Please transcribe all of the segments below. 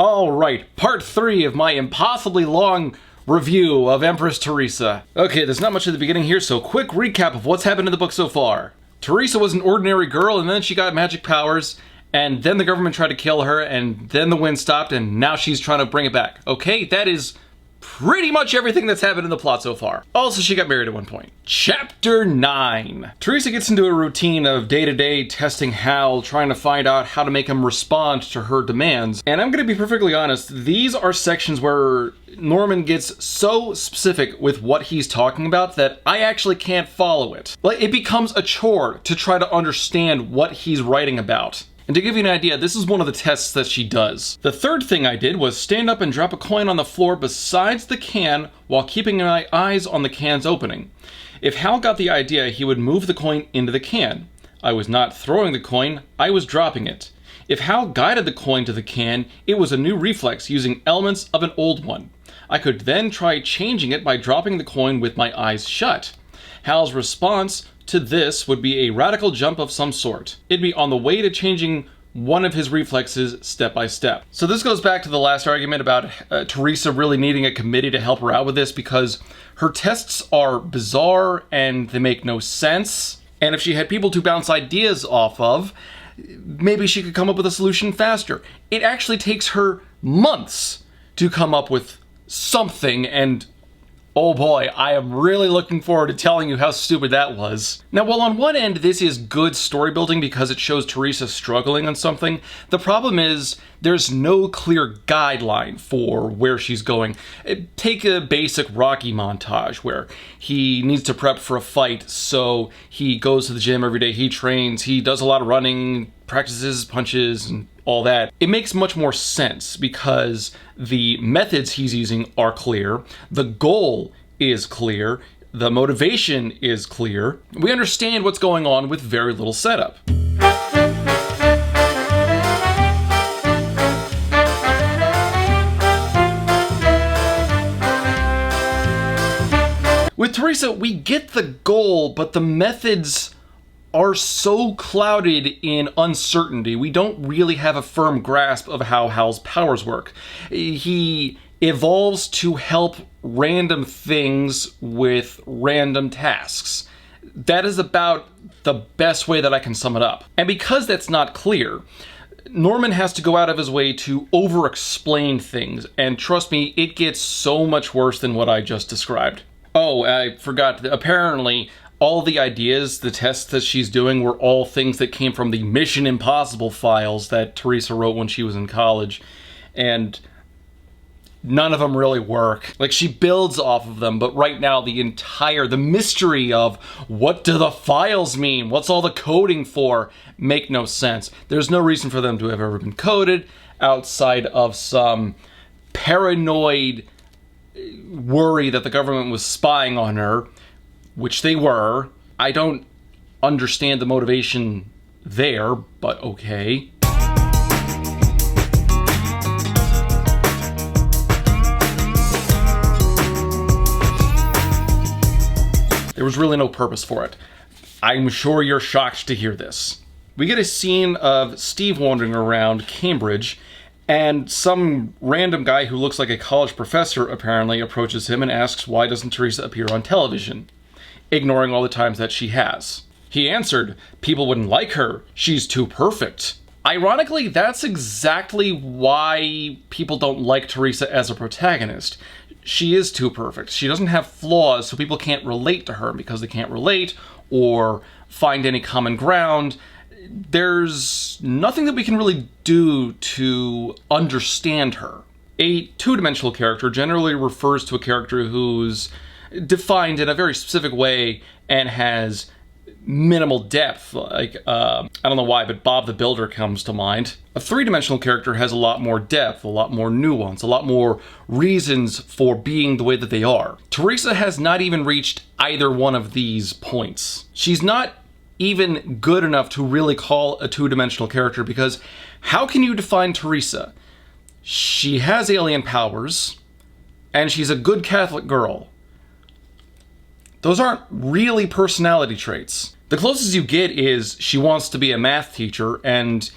Alright, part 3 of my impossibly long review of Empress Theresa. Okay, there's not much at the beginning here, so quick recap of what's happened in the book so far. Theresa was an ordinary girl, and then she got magic powers, and then the government tried to kill her, and then the wind stopped, and now she's trying to bring it back. Okay, that is pretty much everything that's happened in the plot so far. Also, she got married at one point. Chapter 9. Theresa gets into a routine of day-to-day testing Hal, trying to find out how to make him respond to her demands. And I'm gonna be perfectly honest, these are sections where Norman gets so specific with what he's talking about that I actually can't follow it. Like, it becomes a chore to try to understand what he's writing about. And to give you an idea, this is one of the tests that she does. The third thing I did was stand up and drop a coin on the floor besides the can while keeping my eyes on the can's opening. If Hal got the idea, he would move the coin into the can. I was not throwing the coin, I was dropping it. If Hal guided the coin to the can, it was a new reflex using elements of an old one. I could then try changing it by dropping the coin with my eyes shut. Hal's response to this would be a radical jump of some sort. It'd be on the way to changing one of his reflexes step by step. So this goes back to the last argument about Theresa really needing a committee to help her out with this, because her tests are bizarre and they make no sense. And if she had people to bounce ideas off of, maybe she could come up with a solution faster. It actually takes her months to come up with something, and oh boy, I am really looking forward to telling you how stupid that was. Now, while on one end this is good story building because it shows Theresa struggling on something, the problem is there's no clear guideline for where she's going. Take a basic Rocky montage where he needs to prep for a fight, so he goes to the gym every day, he trains, he does a lot of running, practices punches, and all that. It makes much more sense because the methods he's using are clear, the goal is clear, the motivation is clear. We understand what's going on with very little setup. With Theresa, we get the goal, but the methods are so clouded in uncertainty. We don't really have a firm grasp of how Hal's powers work. He evolves to help random things with random tasks. That is about the best way that I can sum it up. And because that's not clear, Norman has to go out of his way to over-explain things, and trust me, it gets so much worse than what I just described. Oh, I forgot, apparently all the ideas, the tests that she's doing were all things that came from the Mission Impossible files that Theresa wrote when she was in college. And none of them really work. Like, she builds off of them, but right now the mystery of what do the files mean? What's all the coding for? Make no sense. There's no reason for them to have ever been coded outside of some paranoid worry that the government was spying on her, which they were. I don't understand the motivation there, but okay. There was really no purpose for it. I'm sure you're shocked to hear this. We get a scene of Steve wandering around Cambridge, and some random guy who looks like a college professor apparently approaches him and asks why doesn't Theresa appear on television, ignoring all the times that she has. He answered, people wouldn't like her, she's too perfect. Ironically, that's exactly why people don't like Theresa as a protagonist. She is too perfect. She doesn't have flaws, so people can't relate to her. Because they can't relate or find any common ground, there's nothing that we can really do to understand her. A two-dimensional character generally refers to a character who's defined in a very specific way and has minimal depth. Like, I don't know why, but Bob the Builder comes to mind. A three-dimensional character has a lot more depth, a lot more nuance, a lot more reasons for being the way that they are. Theresa has not even reached either one of these points. She's not even good enough to really call a two-dimensional character, because how can you define Theresa? She has alien powers, and she's a good Catholic girl. Those aren't really personality traits. The closest you get is she wants to be a math teacher, and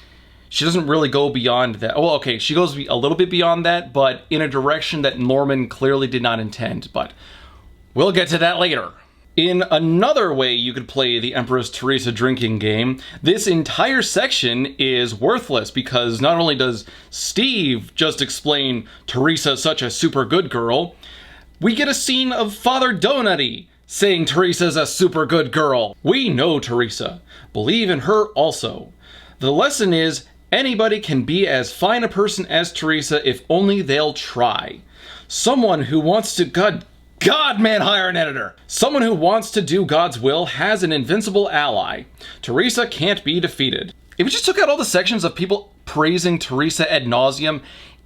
she doesn't really go beyond that. Well, okay, she goes a little bit beyond that, but in a direction that Norman clearly did not intend, but we'll get to that later. In another way you could play the Empress Theresa drinking game, this entire section is worthless because not only does Steve just explain Theresa such a super good girl, we get a scene of Father Donati saying Theresa's a super good girl. We know Theresa. Believe in her also. The lesson is anybody can be as fine a person as Theresa if only they'll try. Someone who wants to God, man, hire an editor. Someone who wants to do God's will has an invincible ally. Theresa can't be defeated. If you just took out all the sections of people praising Theresa ad nauseum,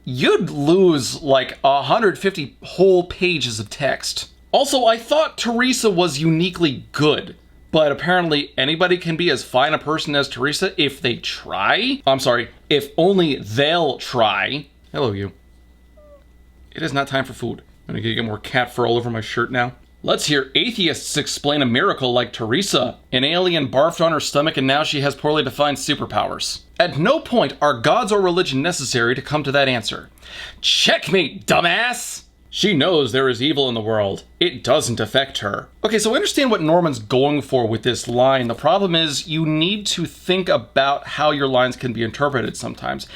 you'd lose like 150 whole pages of text. Also, I thought Theresa was uniquely good, but apparently anybody can be as fine a person as Theresa if they try. I'm sorry, if only they'll try. Hello, you. It is not time for food. I'm gonna get more cat fur all over my shirt now. Let's hear atheists explain a miracle like Theresa. An alien barfed on her stomach and now she has poorly defined superpowers. At no point are gods or religion necessary to come to that answer. Checkmate, dumbass! She knows there is evil in the world. It doesn't affect her. Okay, so I understand what Norman's going for with this line. The problem is you need to think about how your lines can be interpreted sometimes.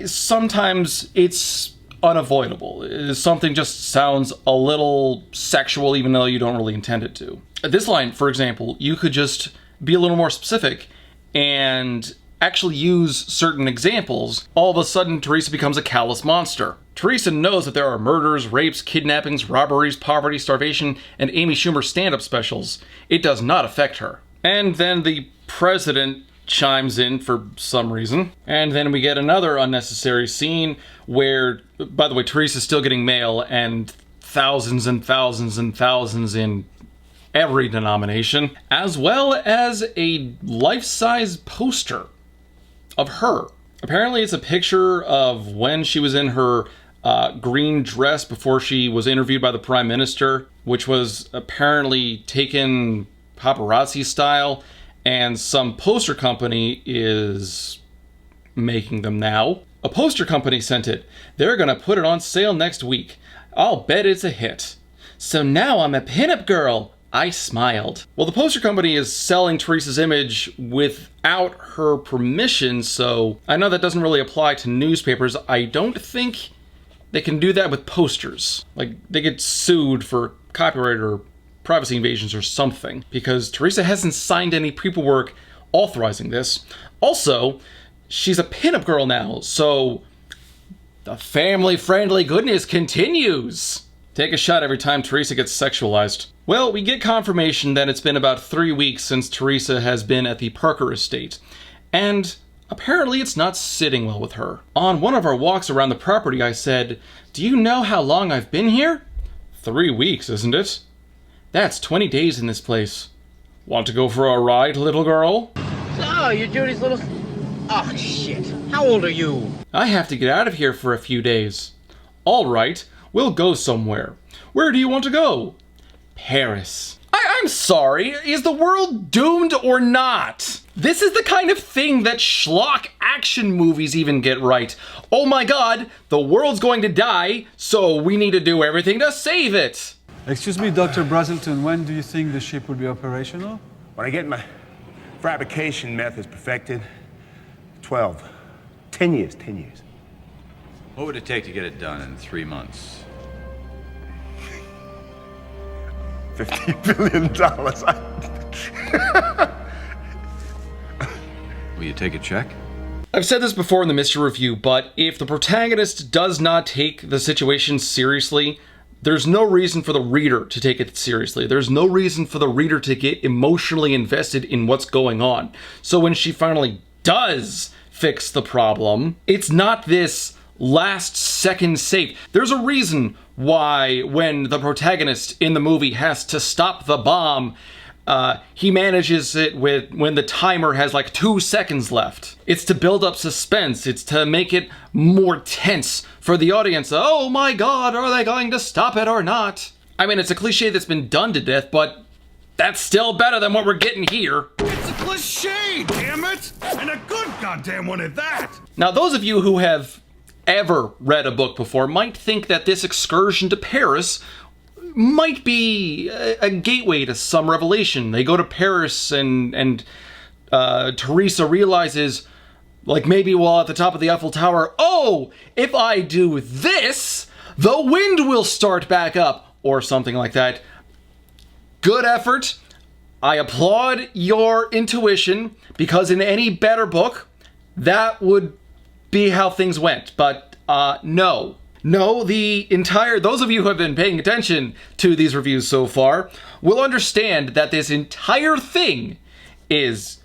Sometimes it's unavoidable. Something just sounds a little sexual even though you don't really intend it to. This line, for example, you could just be a little more specific and actually use certain examples. All of a sudden, Theresa becomes a callous monster. Theresa knows that there are murders, rapes, kidnappings, robberies, poverty, starvation, and Amy Schumer stand-up specials. It does not affect her. And then the president chimes in for some reason. And then we get another unnecessary scene where, by the way, Theresa's still getting mail and thousands and thousands and thousands in every denomination, as well as a life-size poster of her. Apparently it's a picture of when she was in her green dress before she was interviewed by the Prime Minister, which was apparently taken paparazzi style, and some poster company is making them now. A poster company sent it. They're gonna put it on sale next week. I'll bet it's a hit. So now I'm a pinup girl. I smiled. Well, the poster company is selling Theresa's image without her permission, so I know that doesn't really apply to newspapers. I don't think they can do that with posters. Like, they get sued for copyright or privacy invasions or something, because Theresa hasn't signed any paperwork authorizing this. Also, she's a pinup girl now, so the family-friendly goodness continues. Take a shot every time Theresa gets sexualized. Well, we get confirmation that it's been about 3 weeks since Theresa has been at the Parker estate, and apparently it's not sitting well with her. On one of our walks around the property, I said, "Do you know how long I've been here?" 3 weeks, isn't it? That's 20 days in this place. Want to go for a ride, little girl? So, you're Judy's little... Oh, shit. How old are you? I have to get out of here for a few days. All right, we'll go somewhere. Where do you want to go? Paris. I'm sorry, is the world doomed or not? This is the kind of thing that schlock action movies even get right. Oh my god, the world's going to die, so we need to do everything to save it. Excuse me, Dr. Brazelton, when do you think the ship will be operational? When I get my fabrication methods perfected, 10 years. What would it take to get it done in 3 months? $50 billion. Will you take a check? I've said this before in the Mystery Review, but if the protagonist does not take the situation seriously, there's no reason for the reader to take it seriously. There's no reason for the reader to get emotionally invested in what's going on. So when she finally does fix the problem, it's not this last second save. There's a reason why when the protagonist in the movie has to stop the bomb, he manages it when the timer has like 2 seconds left. It's to build up suspense. It's to make it more tense for the audience. Oh my god, are they going to stop it or not? I mean, it's a cliche that's been done to death, but that's still better than what we're getting here. It's a cliche, damn it! And a good goddamn one at that! Now, those of you who have ever read a book before might think that this excursion to Paris might be a gateway to some revelation. They go to Paris and Theresa realizes, like maybe while at the top of the Eiffel Tower, oh, if I do this, the wind will start back up, or something like that. Good effort. I applaud your intuition, because in any better book, that would be how things went. But no. No, those of you who have been paying attention to these reviews so far will understand that this entire thing is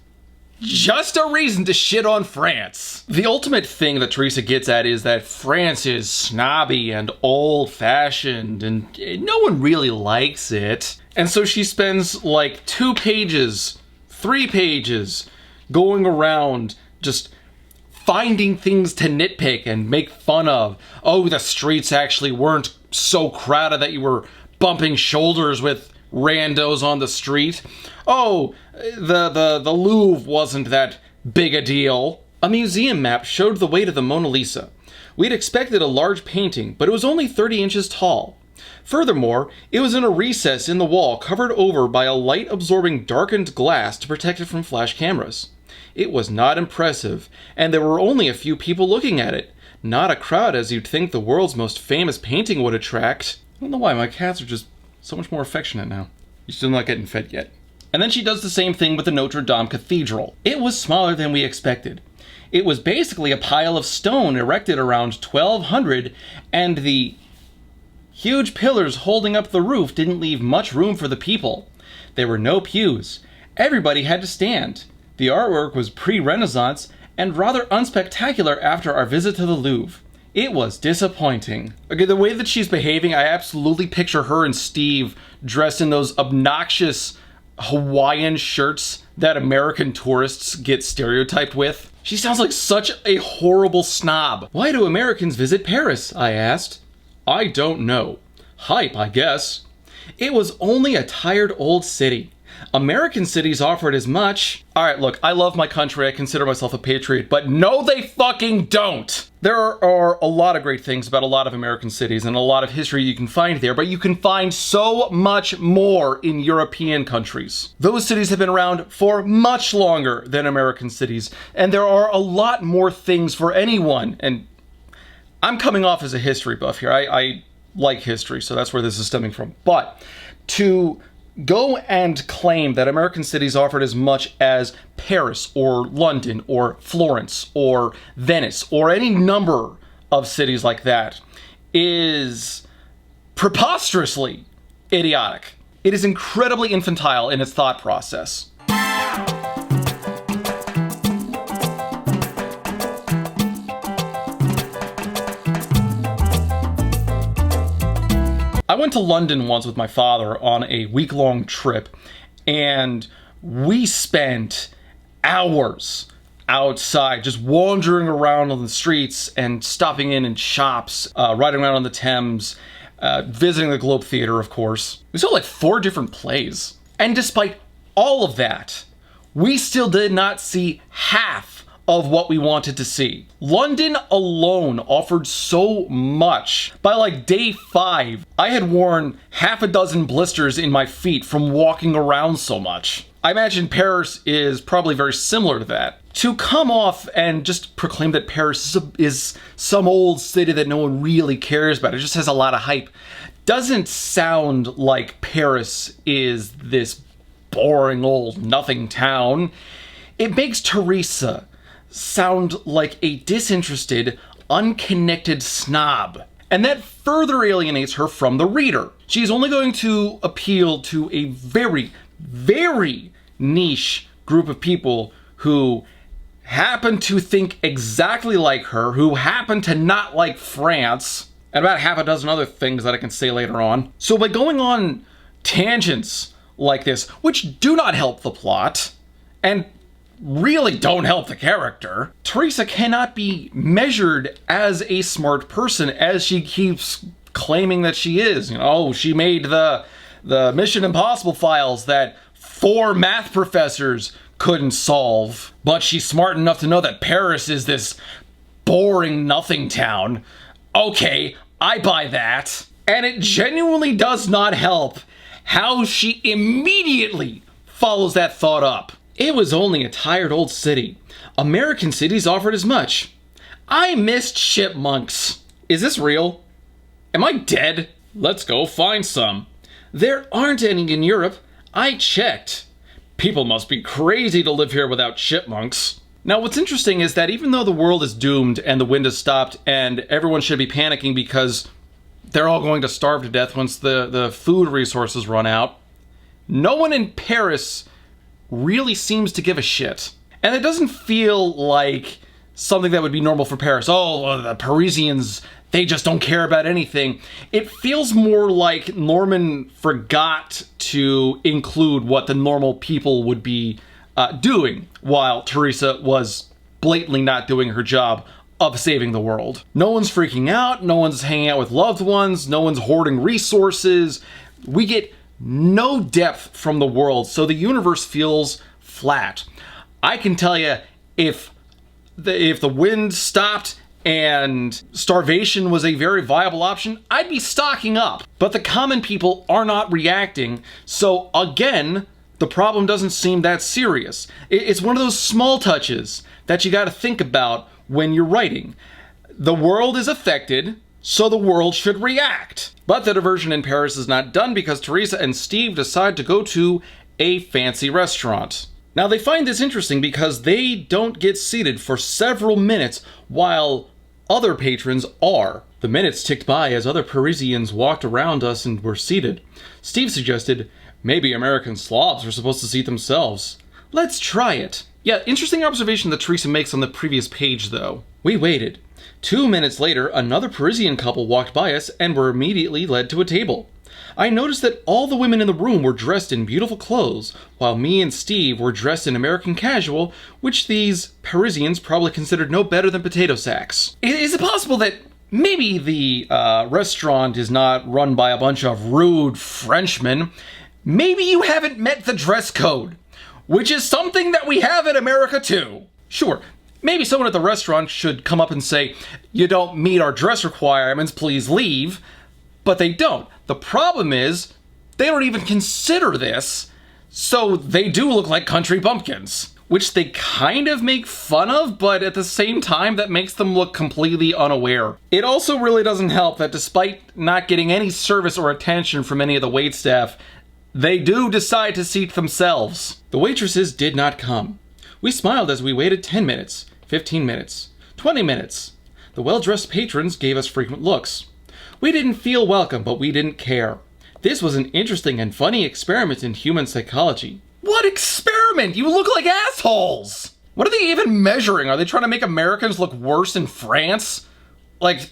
just a reason to shit on France. The ultimate thing that Theresa gets at is that France is snobby and old-fashioned, and no one really likes it. And so she spends like 2 pages, 3 pages, going around just finding things to nitpick and make fun of. Oh, the streets actually weren't so crowded that you were bumping shoulders with randos on the street. Oh, the Louvre wasn't that big a deal. A museum map showed the way to the Mona Lisa. We'd expected a large painting, but it was only 30 inches tall. Furthermore, it was in a recess in the wall covered over by a light-absorbing darkened glass to protect it from flash cameras. It was not impressive, and there were only a few people looking at it. Not a crowd as you'd think the world's most famous painting would attract. I don't know why, my cats are just so much more affectionate now. You're still not getting fed yet. And then she does the same thing with the Notre-Dame Cathedral. It was smaller than we expected. It was basically a pile of stone erected around 1200, and the huge pillars holding up the roof didn't leave much room for the people. There were no pews. Everybody had to stand. The artwork was pre-Renaissance and rather unspectacular after our visit to the Louvre. It was disappointing. Okay, the way that she's behaving, I absolutely picture her and Steve dressed in those obnoxious Hawaiian shirts that American tourists get stereotyped with. She sounds like such a horrible snob. Why do Americans visit Paris? I asked. I don't know. Hype, I guess. It was only a tired old city. American cities offered as much. Alright, look, I love my country, I consider myself a patriot, but no they fucking don't! There are a lot of great things about a lot of American cities and a lot of history you can find there, but you can find so much more in European countries. Those cities have been around for much longer than American cities, and there are a lot more things for anyone, and I'm coming off as a history buff here. I like history, so that's where this is stemming from. But to go and claim that American cities offered as much as Paris or London or Florence or Venice or any number of cities like that is preposterously idiotic. It is incredibly infantile in its thought process. I went to London once with my father on a week-long trip, and we spent hours outside just wandering around on the streets and stopping in shops, riding around on the Thames, visiting the Globe Theatre, of course. We saw like 4 different plays. And despite all of that, we still did not see half of what we wanted to see. London alone offered so much. By like day 5, I had worn half a dozen blisters in my feet from walking around so much. I imagine Paris is probably very similar to that. To come off and just proclaim that Paris is some old city that no one really cares about, it just has a lot of hype, doesn't sound like Paris is this boring old nothing town. It makes Theresa sound like a disinterested, unconnected snob. And that further alienates her from the reader. She's only going to appeal to a very, very niche group of people who happen to think exactly like her, who happen to not like France, and about half a dozen other things that I can say later on. So by going on tangents like this, which do not help the plot, and really don't help the character, Theresa cannot be measured as a smart person as she keeps claiming that she is. You know, oh, she made the the Mission Impossible files that 4 math professors couldn't solve. But she's smart enough to know that Paris is this boring nothing town. Okay, I buy that. And it genuinely does not help how she immediately follows that thought up. It was only a tired old city. American cities offered as much. I missed chipmunks. Is this real? Am I dead? Let's go find some. There aren't any in Europe. I checked. People must be crazy to live here without chipmunks. Now, what's interesting is that even though the world is doomed and the wind has stopped and everyone should be panicking because they're all going to starve to death once the food resources run out, no one in Paris really seems to give a shit. And it doesn't feel like something that would be normal for Paris. Oh, the Parisians, they just don't care about anything. It feels more like Norman forgot to include what the normal people would be doing, while Theresa was blatantly not doing her job of saving the world. No one's freaking out, no one's hanging out with loved ones, no one's hoarding resources. We get no depth from the world, so the universe feels flat. I can tell you, if the wind stopped and starvation was a very viable option, I'd be stocking up. But the common people are not reacting, so again, the problem doesn't seem that serious. It's one of those small touches that you gotta think about when you're writing. The world is affected, so the world should react. But the diversion in Paris is not done because Theresa and Steve decide to go to a fancy restaurant. Now, they find this interesting because they don't get seated for several minutes while other patrons are. The minutes ticked by as other Parisians walked around us and were seated. Steve suggested, maybe American slobs are supposed to seat themselves. Let's try it. Yeah, interesting observation that Theresa makes on the previous page, though. We waited. 2 minutes later, another Parisian couple walked by us and were immediately led to a table. I noticed that all the women in the room were dressed in beautiful clothes, while me and Steve were dressed in American casual, which these Parisians probably considered no better than potato sacks. Is it possible that maybe the restaurant is not run by a bunch of rude Frenchmen? Maybe you haven't met the dress code, which is something that we have in America too. Sure, maybe someone at the restaurant should come up and say, you don't meet our dress requirements, please leave. But they don't. The problem is, they don't even consider this, so they do look like country bumpkins, which they kind of make fun of, but at the same time, that makes them look completely unaware. It also really doesn't help that despite not getting any service or attention from any of the waitstaff, they do decide to seat themselves. The waitresses did not come. We smiled as we waited 10 minutes, 15 minutes, 20 minutes. The well-dressed patrons gave us frequent looks. We didn't feel welcome, but we didn't care. This was an interesting and funny experiment in human psychology. What experiment? You look like assholes! What are they even measuring? Are they trying to make Americans look worse in France? Like,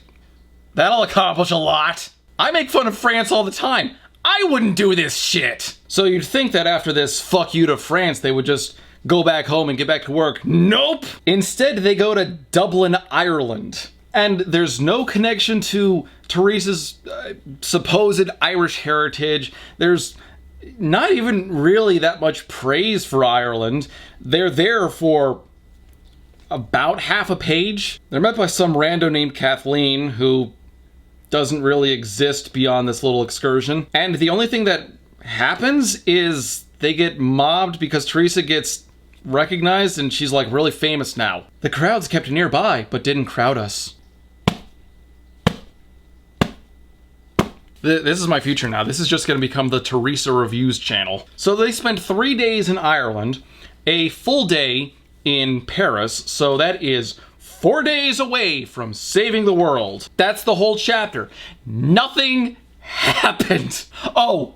that'll accomplish a lot. I make fun of France all the time. I wouldn't do this shit. So you'd think that after this fuck you to France, they would just go back home and get back to work. Nope! Instead, they go to Dublin, Ireland. And there's no connection to Theresa's supposed Irish heritage. There's not even really that much praise for Ireland. They're there for about half a page. They're met by some rando named Kathleen, who doesn't really exist beyond this little excursion. And the only thing that happens is they get mobbed because Theresa gets recognized and she's like really famous now. The crowds kept nearby, but didn't crowd us. This is my future now. This is just going to become the Theresa Reviews channel. So they spent 3 days in Ireland, a full day in Paris, so that is 4 days away from saving the world. That's the whole chapter. Nothing happened. Oh,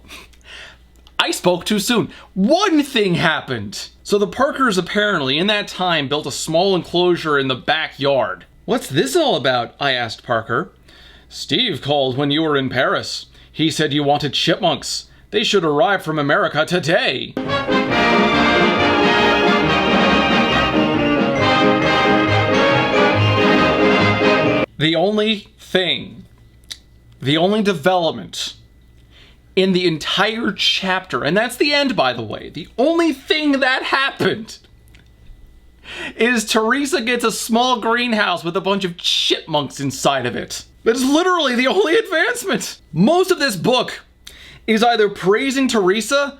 I spoke too soon. One thing happened. So the Parkers apparently, in that time, built a small enclosure in the backyard. What's this all about? I asked Parker. Steve called when you were in Paris. He said you wanted chipmunks. They should arrive from America today. The only thing, the only development in the entire chapter. And that's the end, by the way. The only thing that happened is Theresa gets a small greenhouse with a bunch of chipmunks inside of it. That's literally the only advancement. Most of this book is either praising Theresa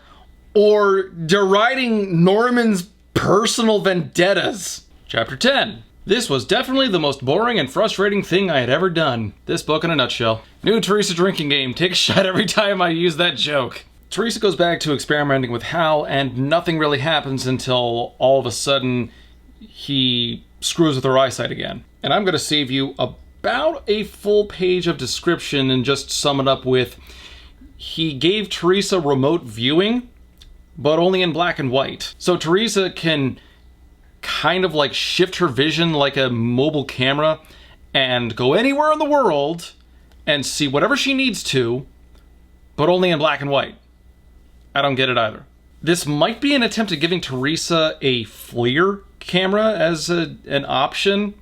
or deriding Norman's personal vendettas. Chapter 10. This was definitely the most boring and frustrating thing I had ever done. This book in a nutshell. New Theresa drinking game. Take a shot every time I use that joke. Theresa goes back to experimenting with Hal, and nothing really happens until all of a sudden he screws with her eyesight again. And I'm going to save you about a full page of description and just sum it up with, he gave Theresa remote viewing, but only in black and white. So Theresa can kind of like shift her vision like a mobile camera and go anywhere in the world and see whatever she needs to, but only in black and white. I don't get it either. This might be an attempt at giving Theresa a FLIR camera as an option,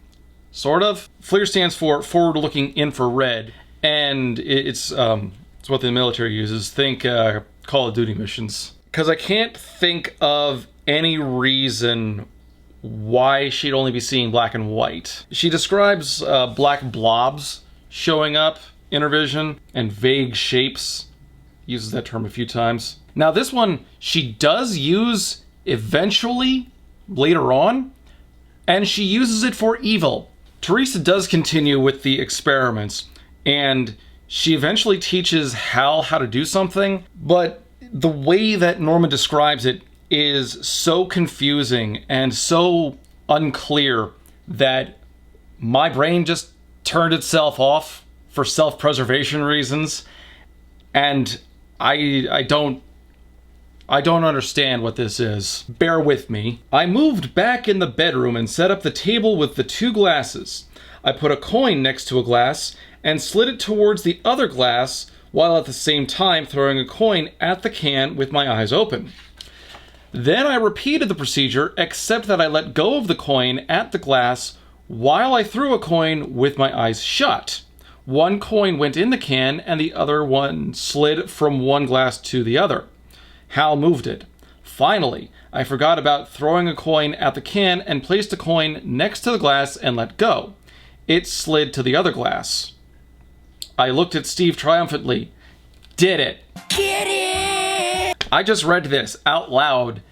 sort of. FLIR stands for forward-looking infrared, and it's what the military uses. Think Call of Duty missions. Because I can't think of any reason why she'd only be seeing black and white. She describes black blobs showing up in her vision and vague shapes. Uses that term a few times. Now this one she does use eventually later on, and she uses it for evil. Theresa does continue with the experiments, and she eventually teaches Hal how to do something, but the way that Norman describes it is so confusing and so unclear that my brain just turned itself off for self-preservation reasons, and I don't understand what this is. Bear with me. I moved back in the bedroom and set up the table with the two glasses. I put a coin next to a glass and slid it towards the other glass while at the same time throwing a coin at the can with my eyes open. Then I repeated the procedure, except that I let go of the coin at the glass while I threw a coin with my eyes shut. One coin went in the can and the other one slid from one glass to the other. Hal moved it. Finally, I forgot about throwing a coin at the can and placed a coin next to the glass and let go. It slid to the other glass. I looked at Steve triumphantly. Did it. Get it! I just read this out loud,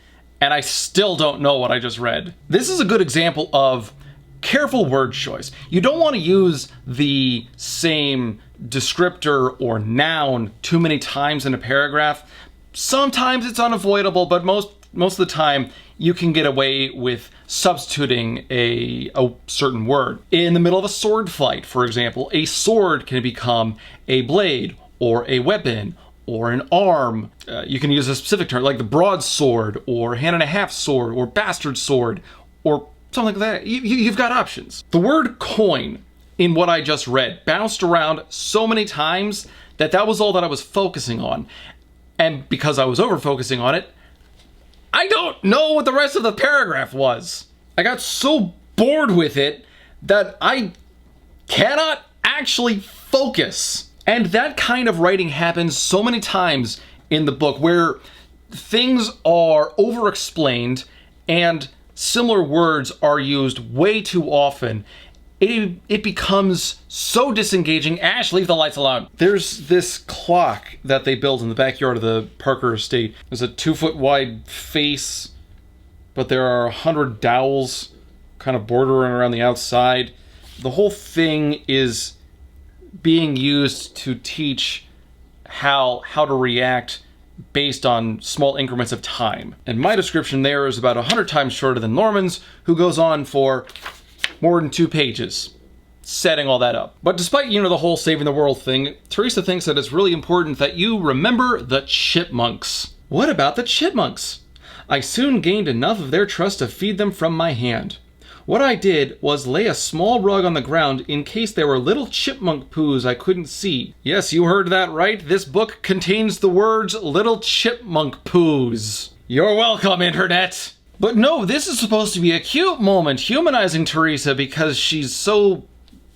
and I still don't know what I just read. This is a good example of careful word choice. You don't want to use the same descriptor or noun too many times in a paragraph. Sometimes it's unavoidable, but most of the time you can get away with substituting a certain word. In the middle of a sword fight, for example, a sword can become a blade or a weapon or an arm. You can use a specific term like the broadsword or hand and a half sword or bastard sword or something like that. You've got options. The word coin in what I just read bounced around so many times that was all that I was focusing on. And because I was over-focusing on it, I don't know what the rest of the paragraph was. I got so bored with it that I cannot actually focus. And that kind of writing happens so many times in the book where things are over-explained and similar words are used way too often. It becomes so disengaging. Ash, leave the lights alone. There's this clock that they built in the backyard of the Parker estate. There's a 2-foot wide face, but there are 100 dowels kind of bordering around the outside. The whole thing is being used to teach how to react based on small increments of time. And my description there is about 100 times shorter than Norman's, who goes on for more than 2 pages, setting all that up. But despite, the whole saving the world thing, Theresa thinks that it's really important that you remember the chipmunks. What about the chipmunks? I soon gained enough of their trust to feed them from my hand. What I did was lay a small rug on the ground in case there were little chipmunk poos I couldn't see. Yes, you heard that right. This book contains the words little chipmunk poos. You're welcome, Internet. But no, this is supposed to be a cute moment, humanizing Theresa because she's so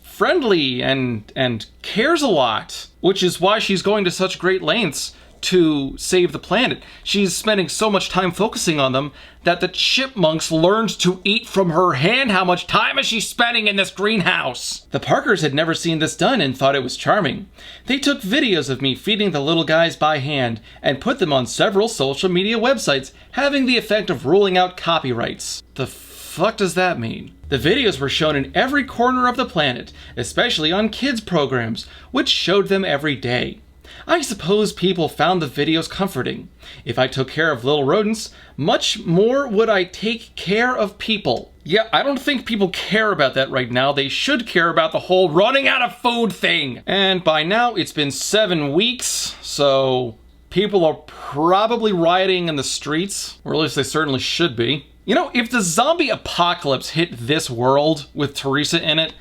friendly and cares a lot, which is why she's going to such great lengths to save the planet. She's spending so much time focusing on them that the chipmunks learned to eat from her hand. How much time is she spending in this greenhouse? The Parkers had never seen this done and thought it was charming. They took videos of me feeding the little guys by hand and put them on several social media websites, having the effect of ruling out copyrights. The fuck does that mean? The videos were shown in every corner of the planet, especially on kids' programs, which showed them every day. I suppose people found the videos comforting. If I took care of little rodents, much more would I take care of people. Yeah, I don't think people care about that right now. They should care about the whole running out of food thing. And by now, it's been 7 weeks, so people are probably rioting in the streets, or at least they certainly should be. You know, if the zombie apocalypse hit this world with Theresa in it,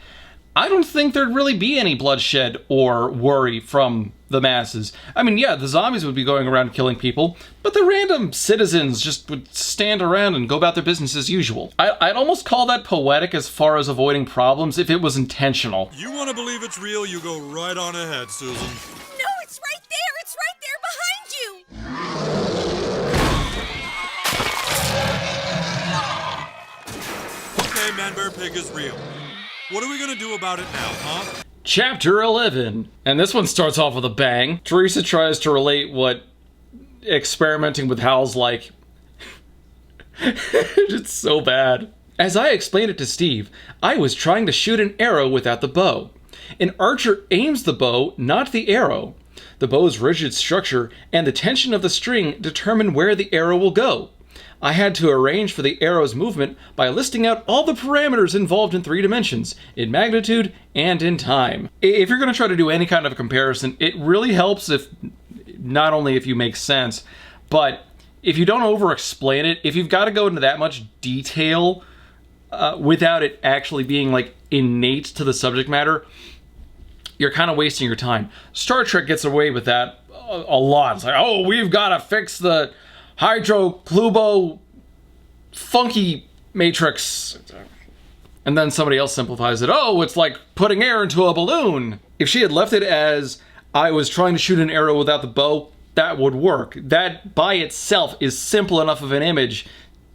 I don't think there'd really be any bloodshed or worry from the masses. I mean, yeah, the zombies would be going around killing people, but the random citizens just would stand around and go about their business as usual. I'd almost call that poetic as far as avoiding problems if it was intentional. You want to believe it's real, you go right on ahead, Susan. No, it's right there! It's right there behind you! Okay, Man-Bear Pig is real. What are we gonna do about it now, huh? Chapter 11. And this one starts off with a bang. Theresa tries to relate what experimenting with Hal's like. It's so bad. As I explained it to Steve, I was trying to shoot an arrow without the bow. An archer aims the bow, not the arrow. The bow's rigid structure and the tension of the string determine where the arrow will go. I had to arrange for the arrow's movement by listing out all the parameters involved in 3 dimensions, in magnitude and in time. If you're going to try to do any kind of a comparison, it really helps if, not only if you make sense, but if you don't over-explain it, if you've got to go into that much detail without it actually being like innate to the subject matter, you're kind of wasting your time. Star Trek gets away with that a lot. It's like, oh, we've got to fix the hydroclubo funky matrix. And then somebody else simplifies it. Oh, it's like putting air into a balloon. If she had left it as I was trying to shoot an arrow without the bow, that would work. That by itself is simple enough of an image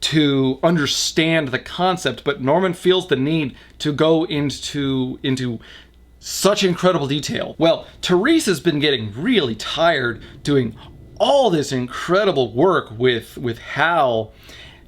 to understand the concept, but Norman feels the need to go into such incredible detail. Well, Theresa's been getting really tired doing all this incredible work with Hal.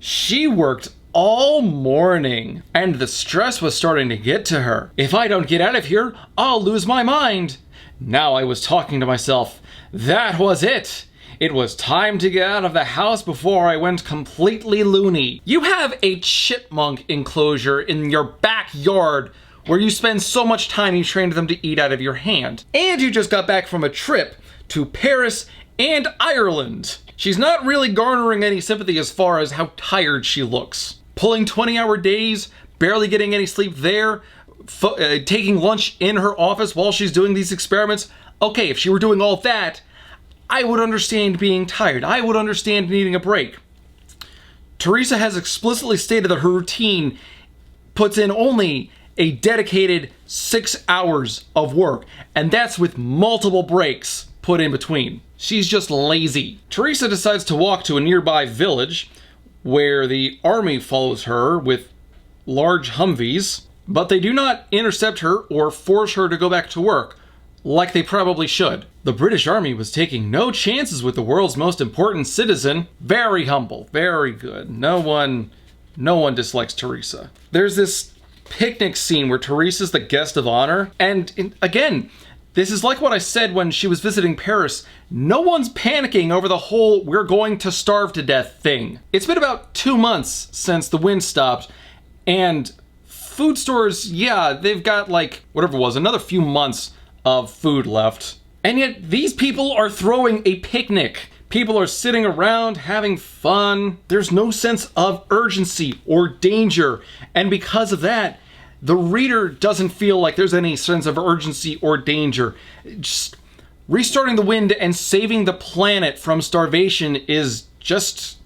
She worked all morning, and the stress was starting to get to her. If I don't get out of here, I'll lose my mind. Now I was talking to myself. That was it. It was time to get out of the house before I went completely loony. You have a chipmunk enclosure in your backyard where you spend so much time you trained them to eat out of your hand. And you just got back from a trip to Paris and Ireland. She's not really garnering any sympathy as far as how tired she looks. Pulling 20-hour days, barely getting any sleep there, taking lunch in her office while she's doing these experiments. Okay, if she were doing all that, I would understand being tired. I would understand needing a break. Theresa has explicitly stated that her routine puts in only a dedicated 6 hours of work, and that's with multiple breaks put in between. She's just lazy. Theresa decides to walk to a nearby village where the army follows her with large Humvees, but they do not intercept her or force her to go back to work, like they probably should. The British Army was taking no chances with the world's most important citizen. Very humble, very good. No one dislikes Theresa. There's this picnic scene where Theresa's the guest of honor, and again, this is like what I said when she was visiting Paris. No one's panicking over the whole we're going to starve to death thing. It's been about 2 months since the wind stopped, and food stores, yeah, they've got like, whatever it was, another few months of food left. And yet these people are throwing a picnic. People are sitting around having fun. There's no sense of urgency or danger. And because of that, the reader doesn't feel like there's any sense of urgency or danger. Just restarting the wind and saving the planet from starvation is just...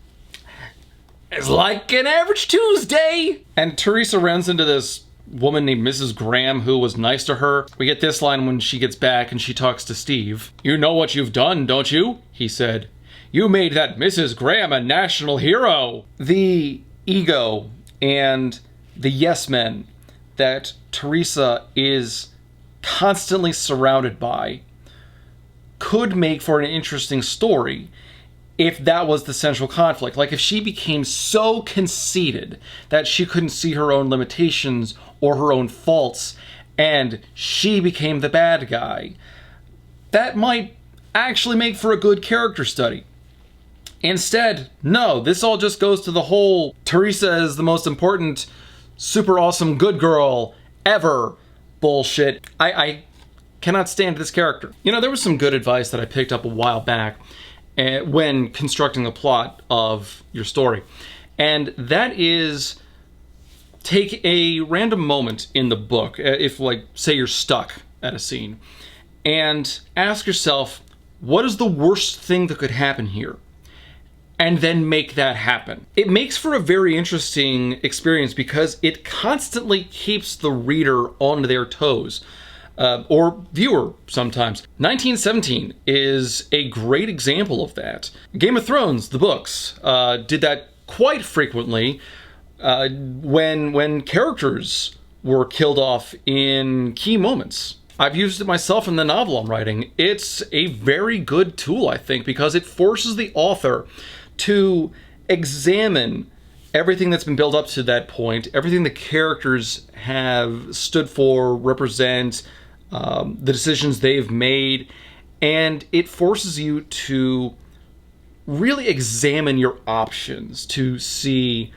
it's like an average Tuesday. And Theresa runs into this woman named Mrs. Graham who was nice to her. We get this line when she gets back and she talks to Steve. "You know what you've done, don't you?" he said. "You made that Mrs. Graham a national hero." The ego and the yes men that Theresa is constantly surrounded by could make for an interesting story if that was the central conflict. Like if she became so conceited that she couldn't see her own limitations or her own faults and she became the bad guy, that might actually make for a good character study. Instead, no, this all just goes to the whole Theresa is the most important, super awesome good girl ever bullshit. I cannot stand this character. You know, there was some good advice that I picked up a while back when constructing the plot of your story. And that is, take a random moment in the book, if like, say you're stuck at a scene, and ask yourself, what is the worst thing that could happen here? And then make that happen. It makes for a very interesting experience because it constantly keeps the reader on their toes. Or viewer sometimes. 1917 is a great example of that. Game of Thrones, the books, did that quite frequently when characters were killed off in key moments. I've used it myself in the novel I'm writing. It's a very good tool, I think, because it forces the author to examine everything that's been built up to that point, everything the characters have stood for, represent, the decisions they've made, and it forces you to really examine your options to see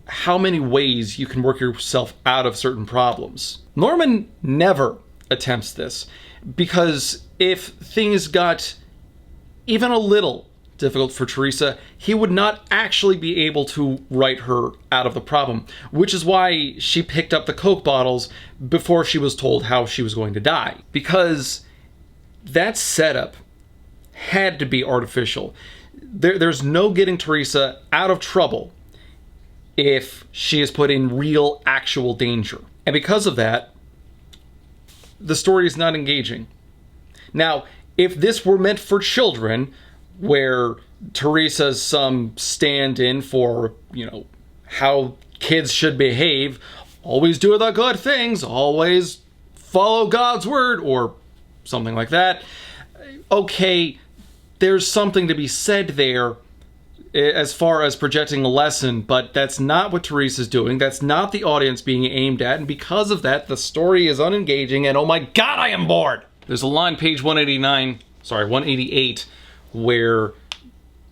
how many ways you can work yourself out of certain problems. Norman never attempts this, because if things got even a little difficult for Theresa, he would not actually be able to write her out of the problem, which is why she picked up the Coke bottles before she was told how she was going to die. Because that setup had to be artificial. There's no getting Theresa out of trouble if she is put in real, actual danger. And because of that, the story is not engaging. Now, if this were meant for children, where Theresa's some stand-in for, how kids should behave, always do the good things, always follow God's word, or something like that. Okay, there's something to be said there as far as projecting a lesson, but that's not what Theresa's doing. That's not the audience being aimed at, and because of that, the story is unengaging, and oh my god, I am bored! There's a line, page 188, where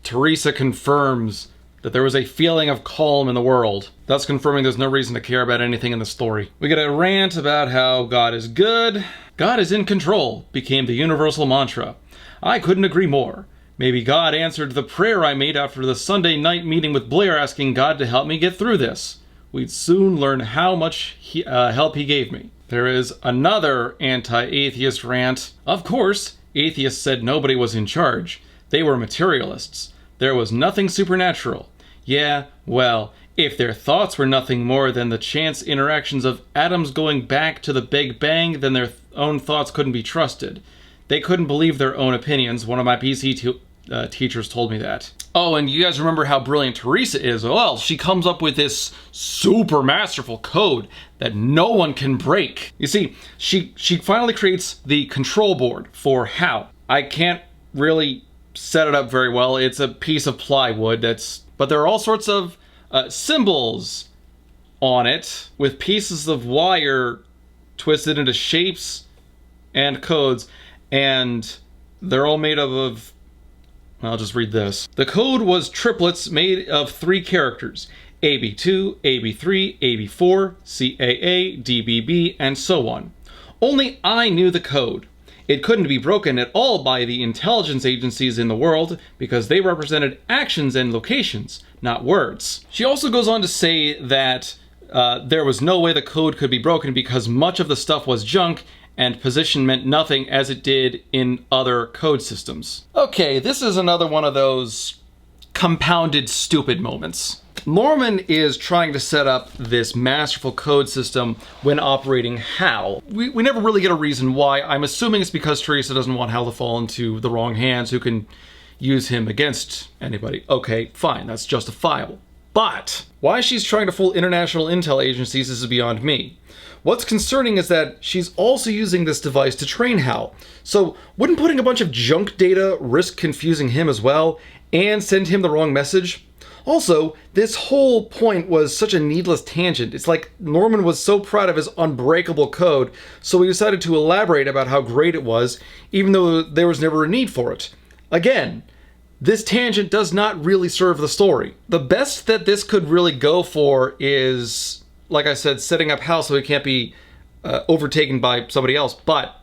Theresa confirms that there was a feeling of calm in the world, thus confirming there's no reason to care about anything in the story. We get a rant about how God is good. God is in control became the universal mantra. I couldn't agree more. Maybe God answered the prayer I made after the Sunday night meeting with Blair asking God to help me get through this. We'd soon learn how much help he gave me. There is another anti-atheist rant. Of course, atheists said nobody was in charge. They were materialists. There was nothing supernatural. Yeah, well, if their thoughts were nothing more than the chance interactions of atoms going back to the Big Bang, then their own thoughts couldn't be trusted. They couldn't believe their own opinions. One of my PC teachers told me that. Oh, and you guys remember how brilliant Theresa is. Well, she comes up with this super masterful code that no one can break. You see, she finally creates the control board for how. I can't really set it up very well. It's a piece of plywood but there are all sorts of symbols on it with pieces of wire twisted into shapes and codes, and they're all made up of, I'll just read this. The code was triplets made of 3 characters, AB2, AB3, AB4, CAA, DBB, and so on. Only I knew the code. It couldn't be broken at all by the intelligence agencies in the world because they represented actions and locations, not words. She also goes on to say that there was no way the code could be broken because much of the stuff was junk and position meant nothing as it did in other code systems. Okay, this is another one of those compounded stupid moments. Norman is trying to set up this masterful code system when operating Hal. We never really get a reason why. I'm assuming it's because Theresa doesn't want Hal to fall into the wrong hands who can use him against anybody. Okay, fine, that's justifiable. But why she's trying to fool international intel agencies is beyond me. What's concerning is that she's also using this device to train Hal. So wouldn't putting a bunch of junk data risk confusing him as well and send him the wrong message? Also, this whole point was such a needless tangent. It's like Norman was so proud of his unbreakable code, so he decided to elaborate about how great it was, even though there was never a need for it. Again, this tangent does not really serve the story. The best that this could really go for is, like I said, setting up Hal so he can't be overtaken by somebody else. But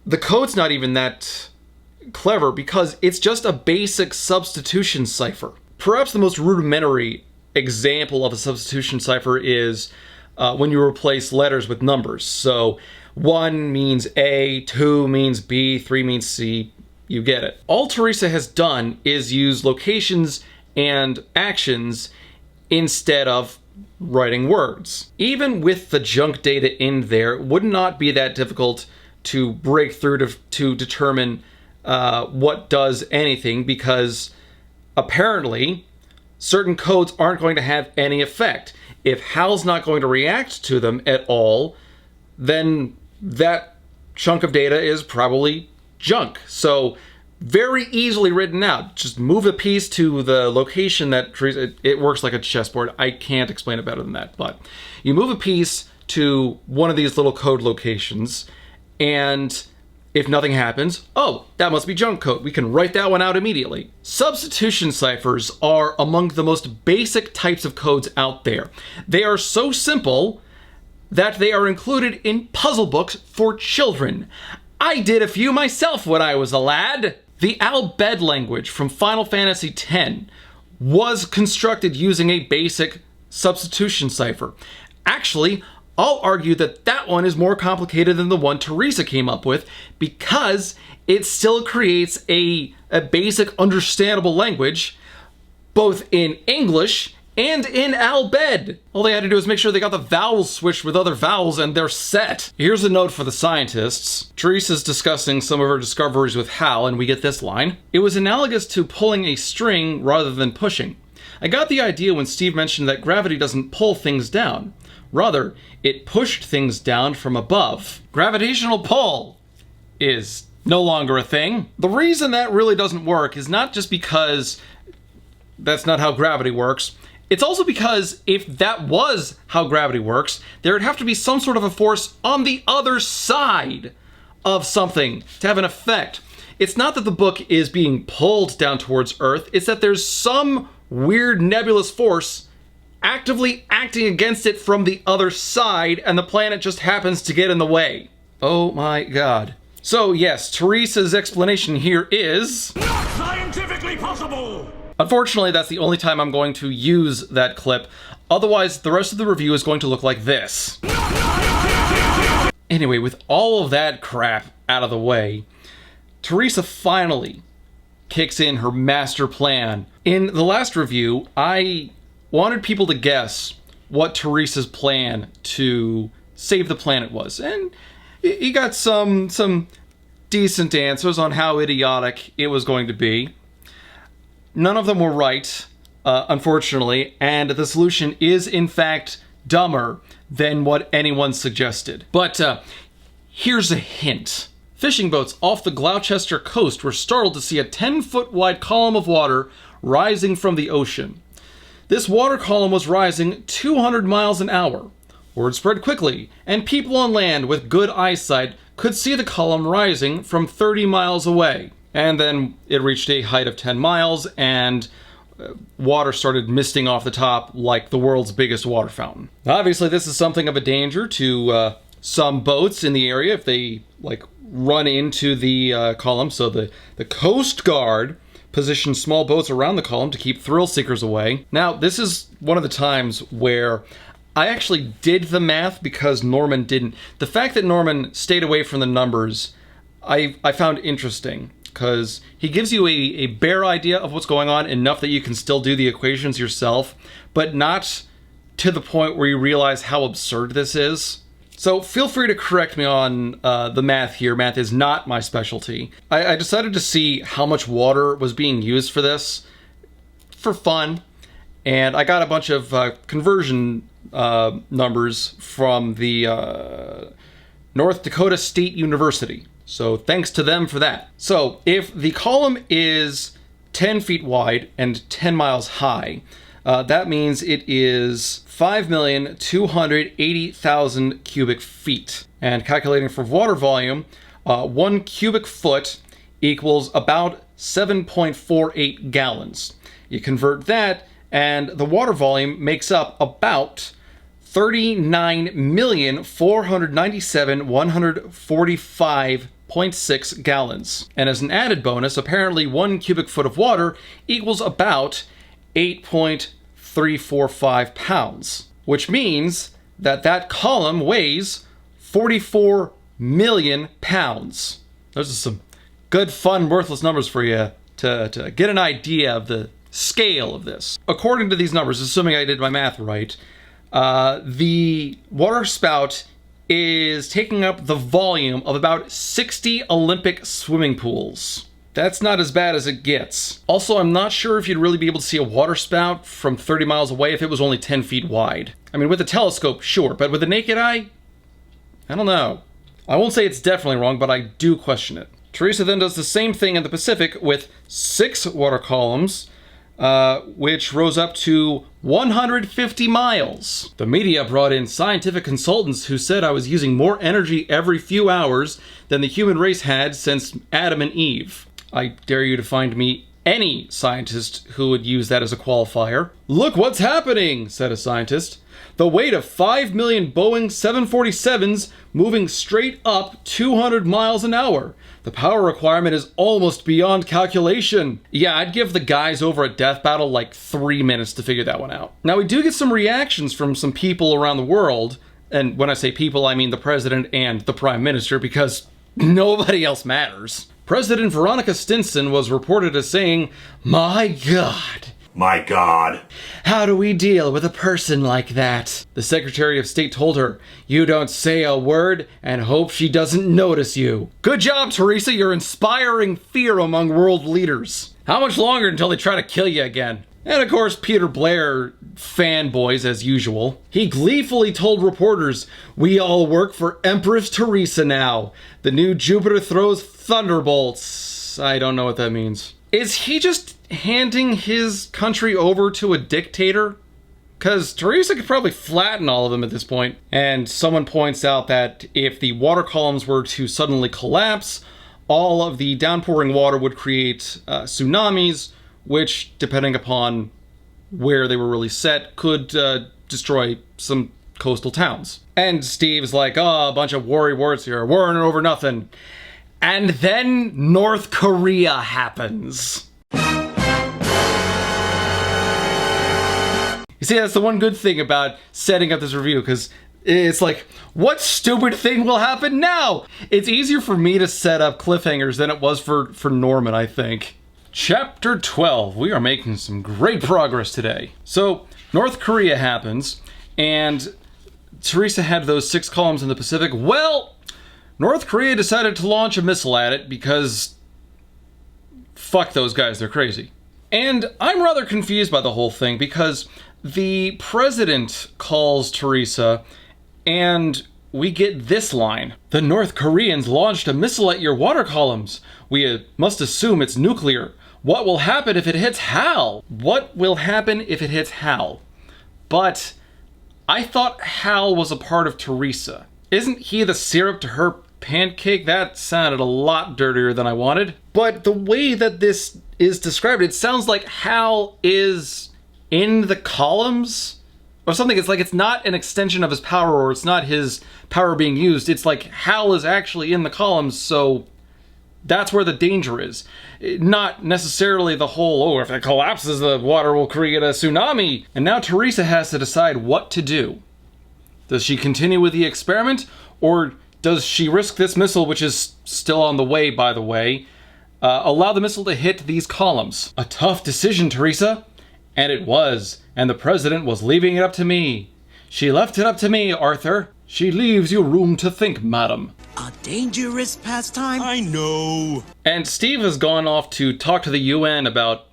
the code's not even that clever because it's just a basic substitution cipher. Perhaps the most rudimentary example of a substitution cipher is when you replace letters with numbers. So 1 means A, 2 means B, 3 means C. You get it. All Theresa has done is use locations and actions instead of writing words. Even with the junk data in there, it would not be that difficult to break through to determine what does anything, because apparently certain codes aren't going to have any effect. If Hal's not going to react to them at all, then that chunk of data is probably junk. So very easily written out. Just move a piece to the location that it works like a chessboard. I can't explain it better than that, but you move a piece to one of these little code locations, and if nothing happens, oh, that must be junk code. We can write that one out immediately. Substitution ciphers are among the most basic types of codes out there. They are so simple that they are included in puzzle books for children. I did a few myself when I was a lad. The Al Bhed language from Final Fantasy X was constructed using a basic substitution cipher. Actually, I'll argue that that one is more complicated than the one Theresa came up with because it still creates a basic understandable language, both in English and in Al Bhed. All they had to do is make sure they got the vowels switched with other vowels and they're set. Here's a note for the scientists. Theresa's discussing some of her discoveries with Hal, and we get this line. It was analogous to pulling a string rather than pushing. I got the idea when Steve mentioned that gravity doesn't pull things down. Rather, it pushed things down from above. Gravitational pull is no longer a thing. The reason that really doesn't work is not just because that's not how gravity works. It's also because if that was how gravity works, there would have to be some sort of a force on the other side of something to have an effect. It's not that the book is being pulled down towards Earth, it's that there's some weird nebulous force actively acting against it from the other side, and the planet just happens to get in the way. Oh my god. So yes, Theresa's explanation here is Not scientifically possible! Unfortunately, that's the only time I'm going to use that clip. Otherwise, the rest of the review is going to look like this. Anyway, with all of that crap out of the way, Theresa finally kicks in her master plan. In the last review, I wanted people to guess what Theresa's plan to save the planet was. And he got some decent answers on how idiotic it was going to be. None of them were right, unfortunately, and the solution is, in fact, dumber than what anyone suggested. But here's a hint. Fishing boats off the Gloucester coast were startled to see a 10-foot wide column of water rising from the ocean. This water column was rising 200 miles an hour. Word spread quickly, and people on land with good eyesight could see the column rising from 30 miles away. And then it reached a height of 10 miles, and water started misting off the top like the world's biggest water fountain. Obviously, this is something of a danger to some boats in the area if they run into the column. So the Coast Guard positioned small boats around the column to keep thrill seekers away. Now, this is one of the times where I actually did the math because Norman didn't. The fact that Norman stayed away from the numbers, I found interesting. because he gives you a bare idea of what's going on, enough that you can still do the equations yourself, but not to the point where you realize how absurd this is. So feel free to correct me on the math here. Math is not my specialty. I decided to see how much water was being used for this for fun, and I got a bunch of conversion numbers from the North Dakota State University. So thanks to them for that. So if the column is 10 feet wide and 10 miles high, that means it is 5,280,000 cubic feet. And calculating for water volume, 1 cubic foot equals about 7.48 gallons. You convert that, and the water volume makes up about 39,497,145.6 gallons. And as an added bonus, apparently 1 cubic foot of water equals about 8.345 pounds, which means that that column weighs 44 million pounds. Those are some good, fun, worthless numbers for you to get an idea of the scale of this. According to these numbers, assuming I did my math right, the water spout is taking up the volume of about 60 Olympic swimming pools. That's not as bad as it gets. Also, I'm not sure if you'd really be able to see a water spout from 30 miles away if it was only 10 feet wide. I mean, with a telescope, sure, but with the naked eye, I don't know. I won't say it's definitely wrong, but I do question it. Theresa then does the same thing in the Pacific with 6 water columns, which rose up to 150 miles. The media brought in scientific consultants who said I was using more energy every few hours than the human race had since Adam and Eve. I dare you to find me any scientist who would use that as a qualifier. Look what's happening, said a scientist. The weight of 5 million Boeing 747s moving straight up 200 miles an hour. The power requirement is almost beyond calculation. Yeah, I'd give the guys over at Death Battle like 3 minutes to figure that one out. Now, we do get some reactions from some people around the world, and when I say people, I mean the president and the prime minister, because nobody else matters. President Veronica Stinson was reported as saying, "My God. My God. How do we deal with a person like that?" The Secretary of State told her, "You don't say a word and hope she doesn't notice you." Good job, Theresa. You're inspiring fear among world leaders. How much longer until they try to kill you again? And of course, Peter Blair fanboys as usual. He gleefully told reporters, "We all work for Empress Theresa now. The new Jupiter throws thunderbolts." I don't know what that means. Is he just handing his country over to a dictator? Because Theresa could probably flatten all of them at this point. And someone points out that if the water columns were to suddenly collapse, all of the downpouring water would create tsunamis, which, depending upon where they were really set, could destroy some coastal towns. And Steve's like, "Oh, a bunch of worry words here, worrying over nothing." And then North Korea happens. You see, that's the one good thing about setting up this review, because it's like, what stupid thing will happen now? It's easier for me to set up cliffhangers than it was for Norman, I think. Chapter 12. We are making some great progress today. So, North Korea happens, and Theresa had those 6 columns in the Pacific. Well, North Korea decided to launch a missile at it because fuck those guys, they're crazy. And I'm rather confused by the whole thing because the president calls Theresa and we get this line. "The North Koreans launched a missile at your water columns. We must assume it's nuclear. What will happen if it hits Hal?" What will happen if it hits Hal? But I thought Hal was a part of Theresa. Isn't he the syrup to her pancake? That sounded a lot dirtier than I wanted. But the way that this is described, it sounds like Hal is in the columns or something. It's like it's not an extension of his power, or it's not his power being used. It's like Hal is actually in the columns, so that's where the danger is. Not necessarily the whole, oh, if it collapses, the water will create a tsunami. And now Theresa has to decide what to do. Does she continue with the experiment, or does she risk this missile, which is still on the way, by the way, Allow the missile to hit these columns. A tough decision, Theresa. And it was, and the president was leaving it up to me. She left it up to me, Arthur. She leaves you room to think, madam. A dangerous pastime? I know. And Steve has gone off to talk to the UN about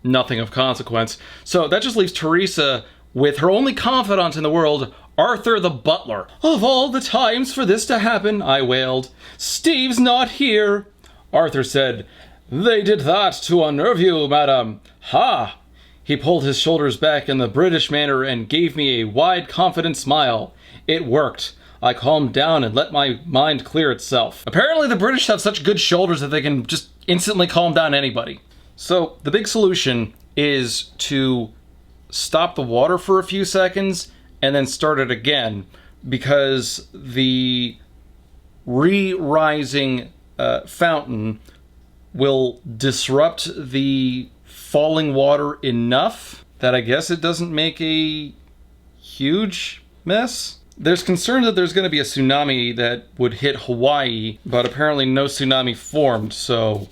nothing of consequence. So that just leaves Theresa with her only confidant in the world, Arthur the butler. Of all the times for this to happen, I wailed. Steve's not here. Arthur said, They did that to unnerve you, madam. Ha! He pulled his shoulders back in the British manner and gave me a wide, confident smile. It worked. I calmed down and let my mind clear itself. Apparently the British have such good shoulders that they can just instantly calm down anybody. So the big solution is to stop the water for a few seconds and then start it again, because the re-rising fountain will disrupt the falling water enough that I guess it doesn't make a huge mess. There's concern that there's going to be a tsunami that would hit Hawaii, but apparently no tsunami formed, so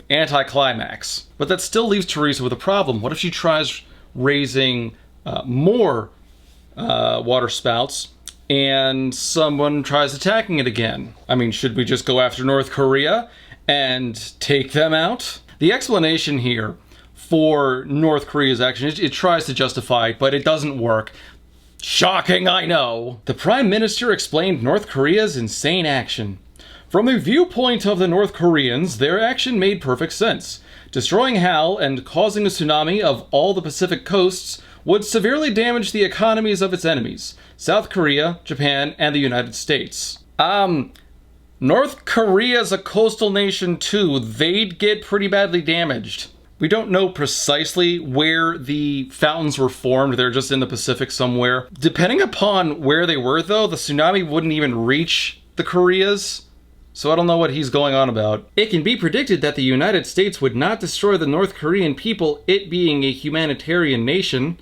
anticlimax. But that still leaves Theresa with a problem. What if she tries raising more water spouts and someone tries attacking it again? I mean, should we just go after North Korea and take them out? The explanation here for North Korea's action, it tries to justify it, but it doesn't work. Shocking, I know. The Prime Minister explained North Korea's insane action. From the viewpoint of the North Koreans, their action made perfect sense. Destroying HAL and causing a tsunami of all the Pacific coasts would severely damage the economies of its enemies, South Korea, Japan, and the United States. North Korea's a coastal nation too. They'd get pretty badly damaged. We don't know precisely where the fountains were formed. They're just in the Pacific somewhere. Depending upon where they were, though, the tsunami wouldn't even reach the Koreas. So I don't know what he's going on about. It can be predicted that the United States would not destroy the North Korean people, it being a humanitarian nation.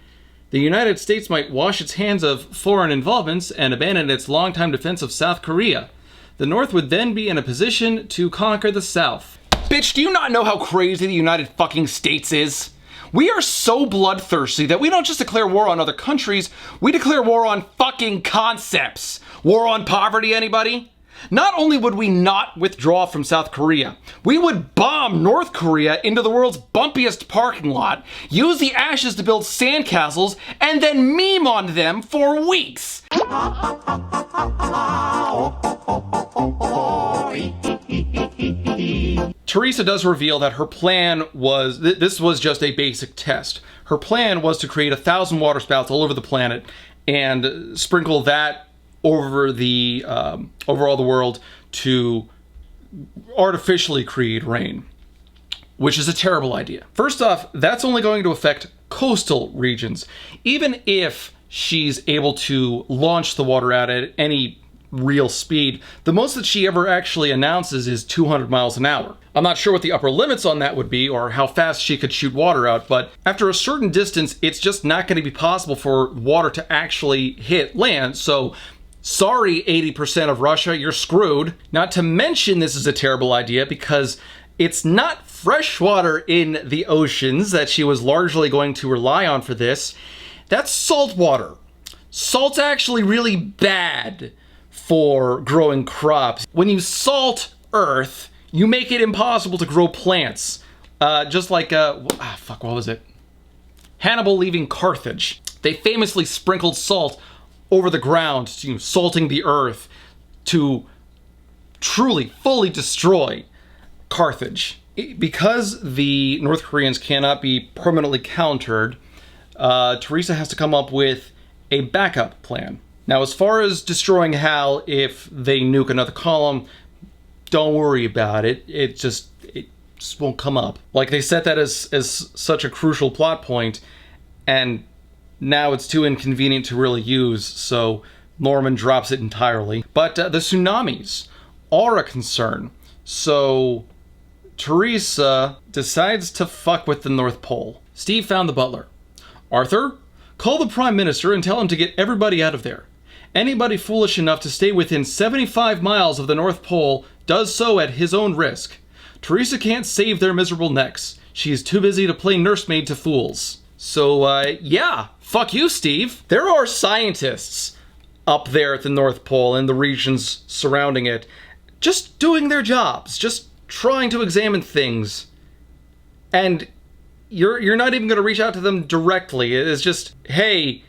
The United States might wash its hands of foreign involvements and abandon its longtime defense of South Korea. The North would then be in a position to conquer the South. Bitch, do you not know how crazy the United fucking States is? We are so bloodthirsty that we don't just declare war on other countries, we declare war on fucking concepts. War on poverty, anybody? Not only would we not withdraw from South Korea, we would bomb North Korea into the world's bumpiest parking lot, use the ashes to build sandcastles, and then meme on them for weeks. Theresa does reveal that her plan was, this was just a basic test. Her plan was to create 1,000 water spouts all over the planet and sprinkle that over all the world to artificially create rain, which is a terrible idea. First off, that's only going to affect coastal regions. Even if she's able to launch the water out at any real speed, the most that she ever actually announces is 200 miles an hour. I'm not sure what the upper limits on that would be or how fast she could shoot water out, but after a certain distance, it's just not going to be possible for water to actually hit land. So sorry, 80% of Russia, you're screwed. Not to mention this is a terrible idea because it's not fresh water in the oceans that she was largely going to rely on for this. That's salt water. Salt's actually really bad for growing crops. When you salt earth, you make it impossible to grow plants. Just like, what was it? Hannibal leaving Carthage. They famously sprinkled salt over the ground, salting the earth to truly, fully destroy Carthage. Because the North Koreans cannot be permanently countered, Theresa has to come up with a backup plan. Now, as far as destroying HAL if they nuke another column, don't worry about it. It just won't come up. Like, they set that as such a crucial plot point, and now it's too inconvenient to really use, so Norman drops it entirely. But the tsunamis are a concern, so Theresa decides to fuck with the North Pole. Steve found the butler. Arthur, call the Prime Minister and tell him to get everybody out of there. Anybody foolish enough to stay within 75 miles of the North Pole does so at his own risk. Theresa can't save their miserable necks. She is too busy to play nursemaid to fools. So, yeah, fuck you, Steve. There are scientists up there at the North Pole and the regions surrounding it, just doing their jobs, just trying to examine things. And you're not even going to reach out to them directly. It's just, hey,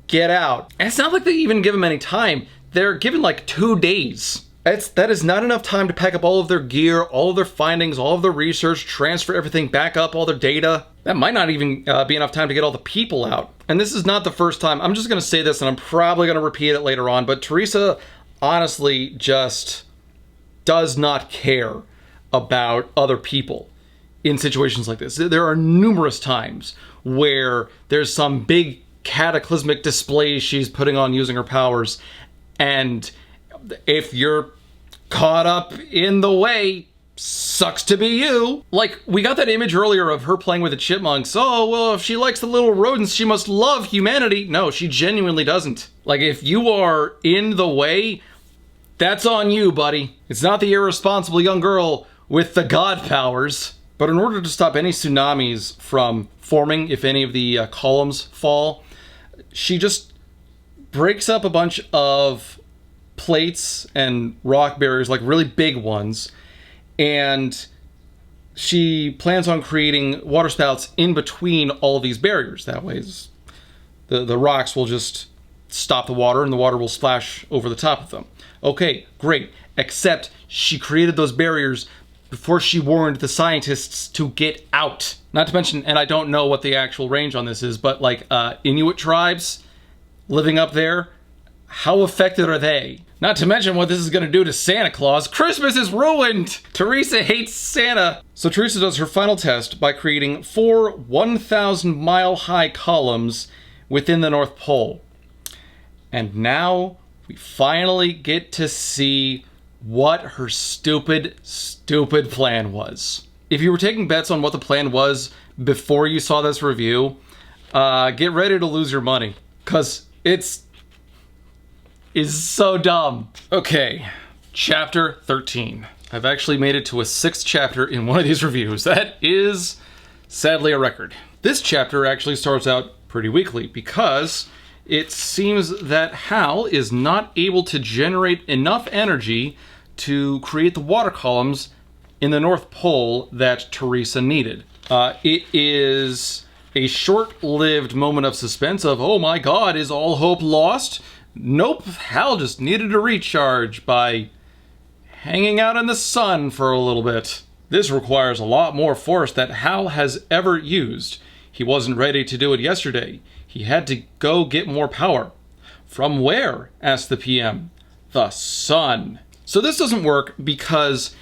get out. And it's not like they even give them any time. They're given like 2 days. That is not enough time to pack up all of their gear, all of their findings, all of their research, transfer everything, back up all their data. That might not even be enough time to get all the people out. And this is not the first time. I'm just going to say this, and I'm probably going to repeat it later on, but Theresa honestly just does not care about other people in situations like this. There are numerous times where there's some big cataclysmic display she's putting on using her powers, and if you're caught up in the way, sucks to be you. Like, we got that image earlier of her playing with the chipmunks. Oh, well, if she likes the little rodents, she must love humanity. No, she genuinely doesn't. Like, if you are in the way, that's on you, buddy. It's not the irresponsible young girl with the god powers. But in order to stop any tsunamis from forming, if any of the columns fall, she just breaks up a bunch of plates and rock barriers, like really big ones, and she plans on creating water spouts in between all of these barriers. That way the rocks will just stop the water and the water will splash over the top of them. Okay, great. Except she created those barriers before she warned the scientists to get out. Not to mention, and I don't know what the actual range on this is, but like Inuit tribes living up there, how affected are they? Not to mention what this is going to do to Santa Claus. Christmas is ruined! Theresa hates Santa. So Theresa does her final test by creating 4 1,000-mile-high columns within the North Pole. And now we finally get to see what her stupid plan was. If you were taking bets on what the plan was before you saw this review, get ready to lose your money, because it's so dumb. Okay, chapter 13. I've actually made it to a 6th chapter in one of these reviews. That is sadly a record. This chapter actually starts out pretty weakly because it seems that Hal is not able to generate enough energy to create the water columns in the North Pole that Theresa needed. It is a short-lived moment of suspense of, oh my god, is all hope lost? Nope, Hal just needed a recharge by hanging out in the sun for a little bit. This requires a lot more force that Hal has ever used. He wasn't ready to do it yesterday. He had to go get more power. From where? Asked the PM. The sun. So this doesn't work because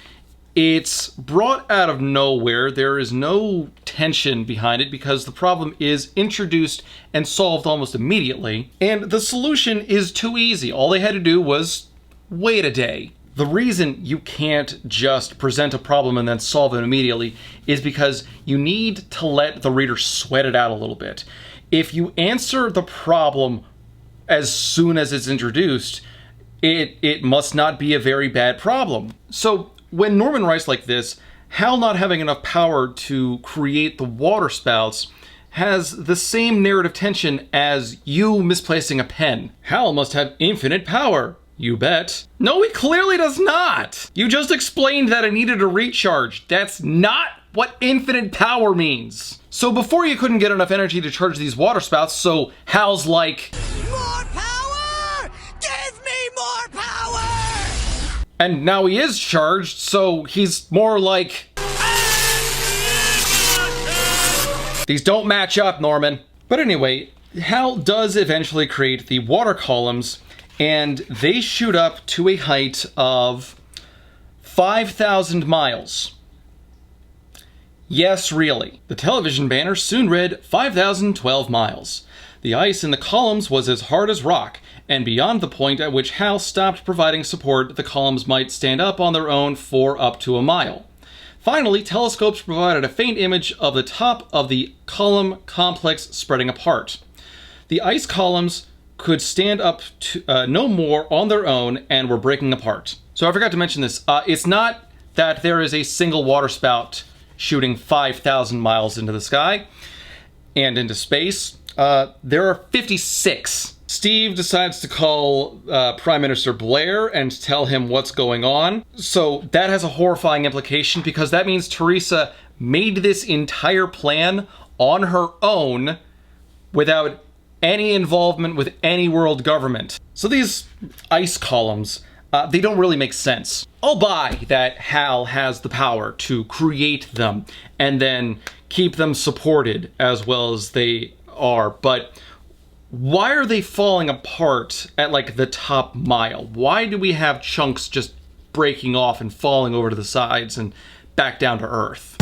it's brought out of nowhere. There is no tension behind it because the problem is introduced and solved almost immediately. And the solution is too easy. All they had to do was wait a day. The reason you can't just present a problem and then solve it immediately is because you need to let the reader sweat it out a little bit. If you answer the problem as soon as it's introduced, it must not be a very bad problem. So when Norman writes like this, Hal not having enough power to create the water spouts has the same narrative tension as you misplacing a pen. Hal must have infinite power. You bet. No, he clearly does not. You just explained that I needed a recharge. That's not what infinite power means. So before you couldn't get enough energy to charge these water spouts, so Hal's like, More power! Give me more power! and now he is charged, so he's more like, these don't match up, Norman. But anyway, Hal does eventually create the water columns, and they shoot up to a height of 5,000 miles. Yes, really. The television banner soon read 5,012 miles. The ice in the columns was as hard as rock, and beyond the point at which Hal stopped providing support, the columns might stand up on their own for up to a mile. Finally, telescopes provided a faint image of the top of the column complex spreading apart. The ice columns could stand up to no more on their own and were breaking apart. So I forgot to mention this. It's not that there is a single water spout shooting 5,000 miles into the sky and into space. There are 56. Steve decides to call Prime Minister Blair and tell him what's going on. So that has a horrifying implication because that means Theresa made this entire plan on her own without any involvement with any world government. So these ice columns, they don't really make sense. I'll buy that Hal has the power to create them and then keep them supported as well as they are, but why are they falling apart at like the top mile? Why do we have chunks just breaking off and falling over to the sides and back down to Earth?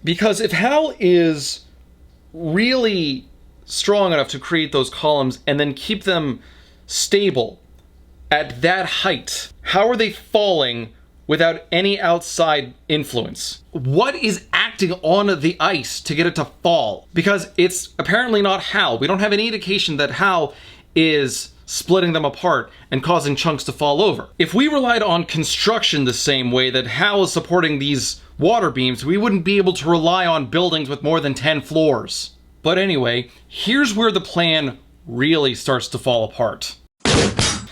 Because if Hal is really strong enough to create those columns and then keep them stable at that height, how are they falling without any outside influence? What is acting on the ice to get it to fall? Because it's apparently not Hal. We don't have any indication that Hal is splitting them apart and causing chunks to fall over. If we relied on construction the same way that Hal is supporting these water beams, we wouldn't be able to rely on buildings with more than 10 floors. But anyway, here's where the plan really starts to fall apart.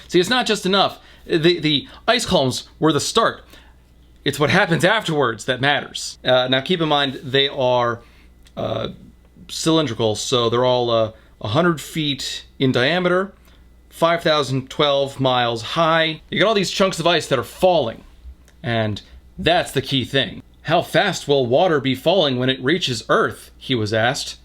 See, it's not just enough. The ice columns were the start. It's what happens afterwards that matters. Now keep in mind, they are cylindrical, so they're all 100 feet in diameter, 5,012 miles high. You got all these chunks of ice that are falling, and that's the key thing. How fast will water be falling when it reaches Earth? He was asked.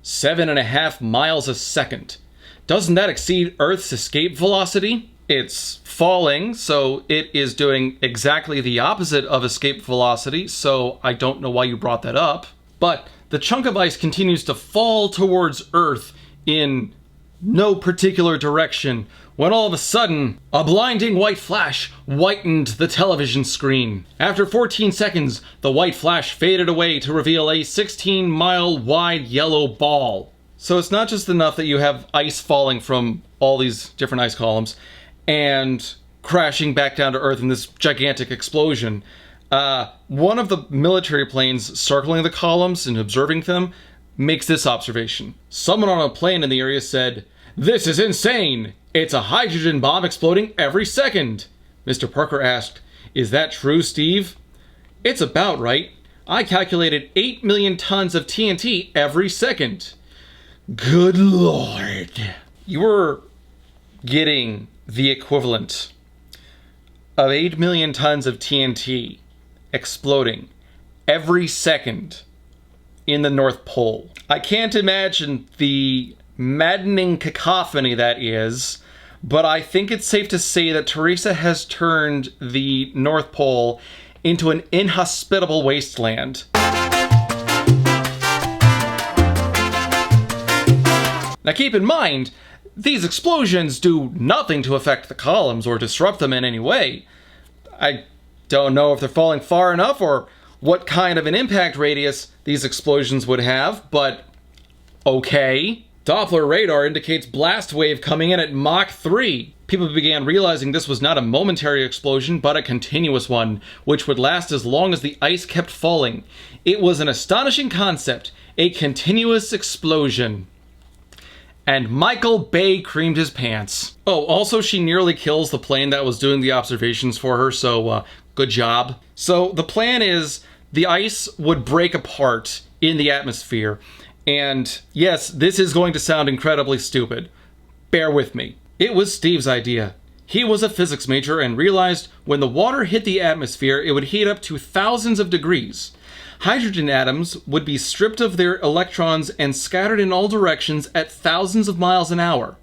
7.5 miles a second. Doesn't that exceed Earth's escape velocity? It's falling, so it is doing exactly the opposite of escape velocity, so I don't know why you brought that up. But the chunk of ice continues to fall towards Earth in no particular direction, when all of a sudden, a blinding white flash whitened the television screen. After 14 seconds, the white flash faded away to reveal a 16-mile wide yellow ball. So it's not just enough that you have ice falling from all these different ice columns and crashing back down to Earth in this gigantic explosion. One of the military planes circling the columns and observing them makes this observation. Someone on a plane in the area said, "This is insane! It's a hydrogen bomb exploding every second." Mr. Parker asked, "Is that true, Steve?" "It's about right. I calculated 8 million tons of TNT every second." Good Lord. You were getting the equivalent of 8 million tons of TNT exploding every second in the North Pole. I can't imagine the maddening cacophony that is, but I think it's safe to say that Theresa has turned the North Pole into an inhospitable wasteland. Now keep in mind, these explosions do nothing to affect the columns or disrupt them in any way. I don't know if they're falling far enough or what kind of an impact radius these explosions would have, but okay. Doppler radar indicates blast wave coming in at Mach 3. People began realizing this was not a momentary explosion, but a continuous one, which would last as long as the ice kept falling. It was an astonishing concept, a continuous explosion. And Michael Bay creamed his pants. Oh, also she nearly kills the plane that was doing the observations for her, so good job. So the plan is the ice would break apart in the atmosphere. And yes, this is going to sound incredibly stupid. Bear with me. It was Steve's idea. He was a physics major and realized when the water hit the atmosphere, it would heat up to thousands of degrees. Hydrogen atoms would be stripped of their electrons and scattered in all directions at thousands of miles an hour.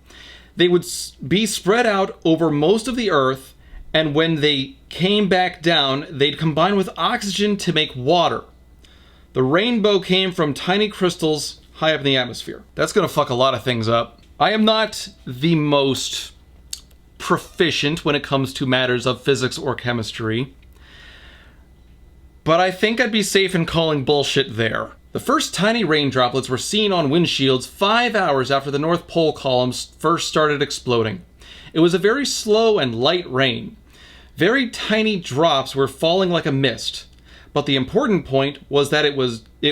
They would be spread out over most of the Earth, and when they came back down, they'd combine with oxygen to make water. The rainbow came from tiny crystals high up in the atmosphere. That's gonna fuck a lot of things up. I am not the most proficient when it comes to matters of physics or chemistry, but I think I'd be safe in calling bullshit there. The first tiny rain droplets were seen on windshields 5 hours after the North Pole columns first started exploding. It was a very slow and light rain. Very tiny drops were falling like a mist. But the important point was that it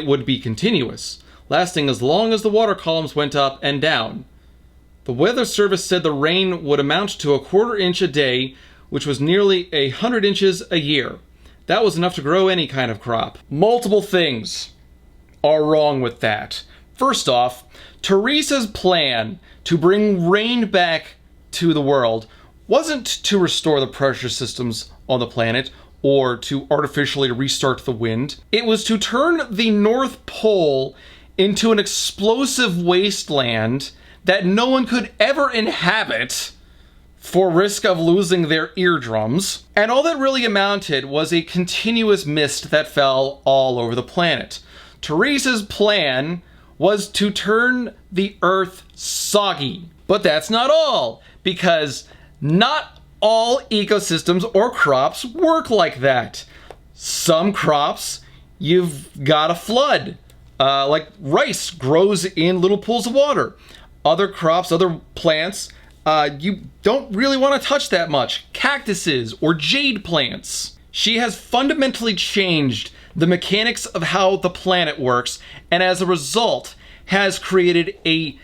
would be continuous, lasting as long as the water columns went up and down. The Weather Service said the rain would amount to 1/4 inch a day, which was nearly 100 inches a year. That was enough to grow any kind of crop. Multiple things are wrong with that. First off, Theresa's plan to bring rain back to the world wasn't to restore the pressure systems on the planet or to artificially restart the wind. It was to turn the North Pole into an explosive wasteland that no one could ever inhabit for risk of losing their eardrums. And all that really amounted was a continuous mist that fell all over the planet. Theresa's plan was to turn the Earth soggy. But that's not all, because not all ecosystems or crops work like that. Some crops, you've got a flood. Like rice grows in little pools of water. Other crops, other plants, you don't really want to touch that much. Cactuses or jade plants. She has fundamentally changed the mechanics of how the planet works, and as a result has created a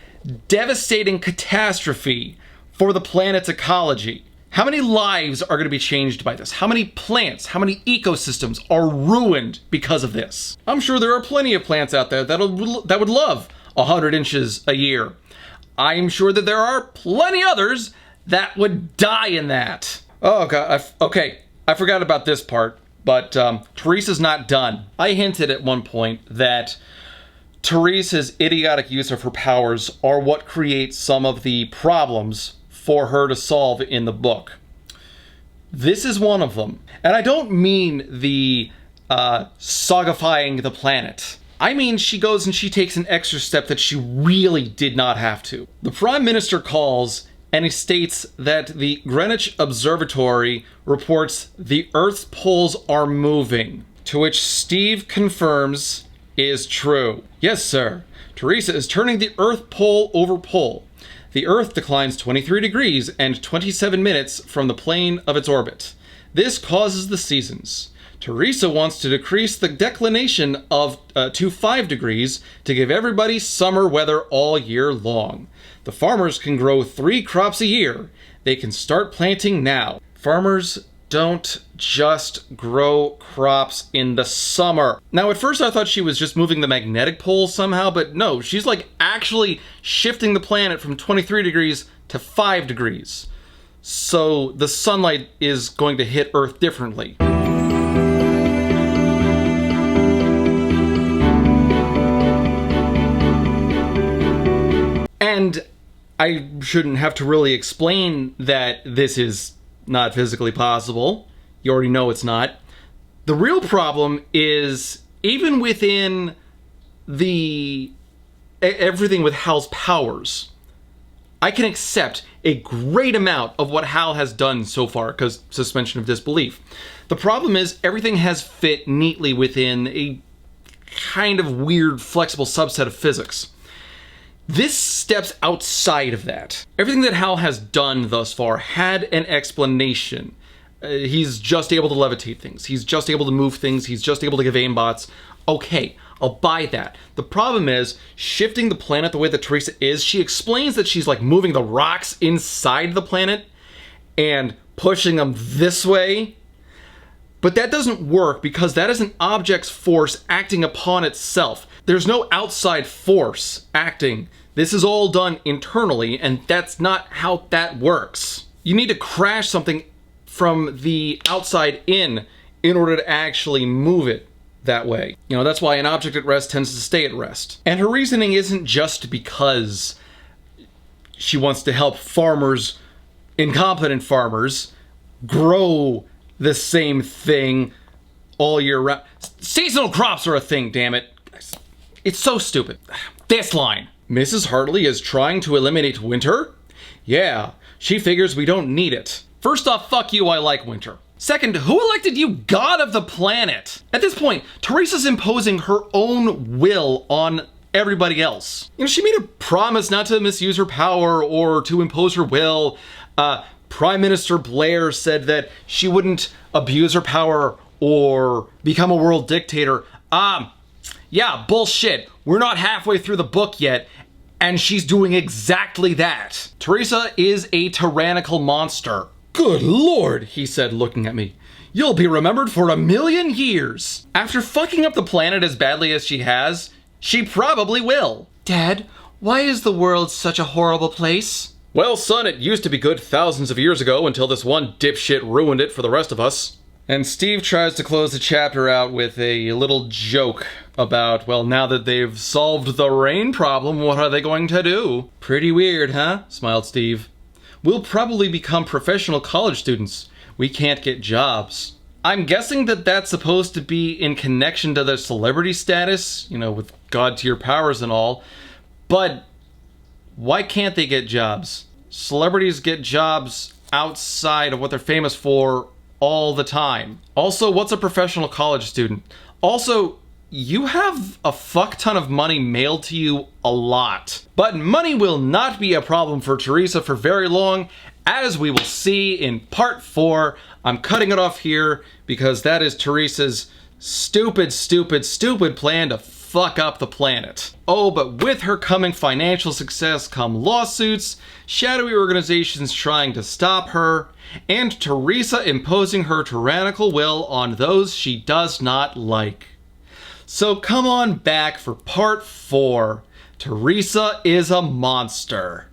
devastating catastrophe for the planet's ecology. How many lives are going to be changed by this? How many plants, how many ecosystems are ruined because of this? I'm sure there are plenty of plants out there that would love 100 inches a year. I'm sure that there are plenty others that would die in that. Oh god, okay, I forgot about this part, but Theresa's not done. I hinted at one point that Theresa's idiotic use of her powers are what creates some of the problems for her to solve in the book. This is one of them. And I don't mean the sogifying the planet. I mean she goes and she takes an extra step that she really did not have to. The Prime Minister calls and he states that the Greenwich Observatory reports the Earth's poles are moving, to which Steve confirms is true. Yes, sir. Theresa is turning the Earth pole over pole. The Earth declines 23 degrees and 27 minutes from the plane of its orbit. This causes the seasons. Theresa wants to decrease the declination of to 5 degrees to give everybody summer weather all year long. The farmers can grow 3 crops a year. They can start planting now. Farmers don't just grow crops in the summer. Now, at first I thought she was just moving the magnetic poles somehow, but no, she's like actually shifting the planet from 23 degrees to 5 degrees. So the sunlight is going to hit Earth differently. And I shouldn't have to really explain that this is not physically possible. You already know it's not. The real problem is even within the everything with Hal's powers, I can accept a great amount of what Hal has done so far, because suspension of disbelief. The problem is everything has fit neatly within a kind of weird, flexible subset of physics. This steps outside of that. Everything that Hal has done thus far had an explanation. He's just able to levitate things. He's just able to move things. He's just able to give aimbots. Okay, I'll buy that. The problem is, shifting the planet the way that Theresa is, she explains that she's like moving the rocks inside the planet and pushing them this way. But that doesn't work because that is an object's force acting upon itself. There's no outside force acting. This is all done internally, and that's not how that works. You need to crash something from the outside in order to actually move it that way. You know, that's why an object at rest tends to stay at rest. And her reasoning isn't just because she wants to help farmers, incompetent farmers, grow the same thing all year round. Seasonal crops are a thing, damn it. It's so stupid. This line. Mrs. Hartley is trying to eliminate winter? Yeah, she figures we don't need it. First off, fuck you, I like winter. Second, who elected you god of the planet? At this point, Theresa's imposing her own will on everybody else. You know, she made a promise not to misuse her power or to impose her will. Prime Minister Blair said that she wouldn't abuse her power or become a world dictator. Yeah, bullshit. We're not halfway through the book yet, and she's doing exactly that. Theresa is a tyrannical monster. Good lord, he said, looking at me. You'll be remembered for 1,000,000 years. After fucking up the planet as badly as she has, she probably will. Dad, why is the world such a horrible place? Well, son, it used to be good thousands of years ago until this one dipshit ruined it for the rest of us. And Steve tries to close the chapter out with a little joke about, well, now that they've solved the rain problem, what are they going to do? Pretty weird, huh? Smiled Steve. We'll probably become professional college students. We can't get jobs. I'm guessing that that's supposed to be in connection to their celebrity status, you know, with god-tier powers and all. But why can't they get jobs? Celebrities get jobs outside of what they're famous for all the time. Also, what's a professional college student? Also, you have a fuck ton of money mailed to you a lot. But money will not be a problem for Theresa for very long, as we will see in part 4. I'm cutting it off here because that is Theresa's stupid plan to fuck up the planet. Oh, but with her coming financial success come lawsuits, shadowy organizations trying to stop her, and Theresa imposing her tyrannical will on those she does not like. So come on back for part 4. Theresa is a monster.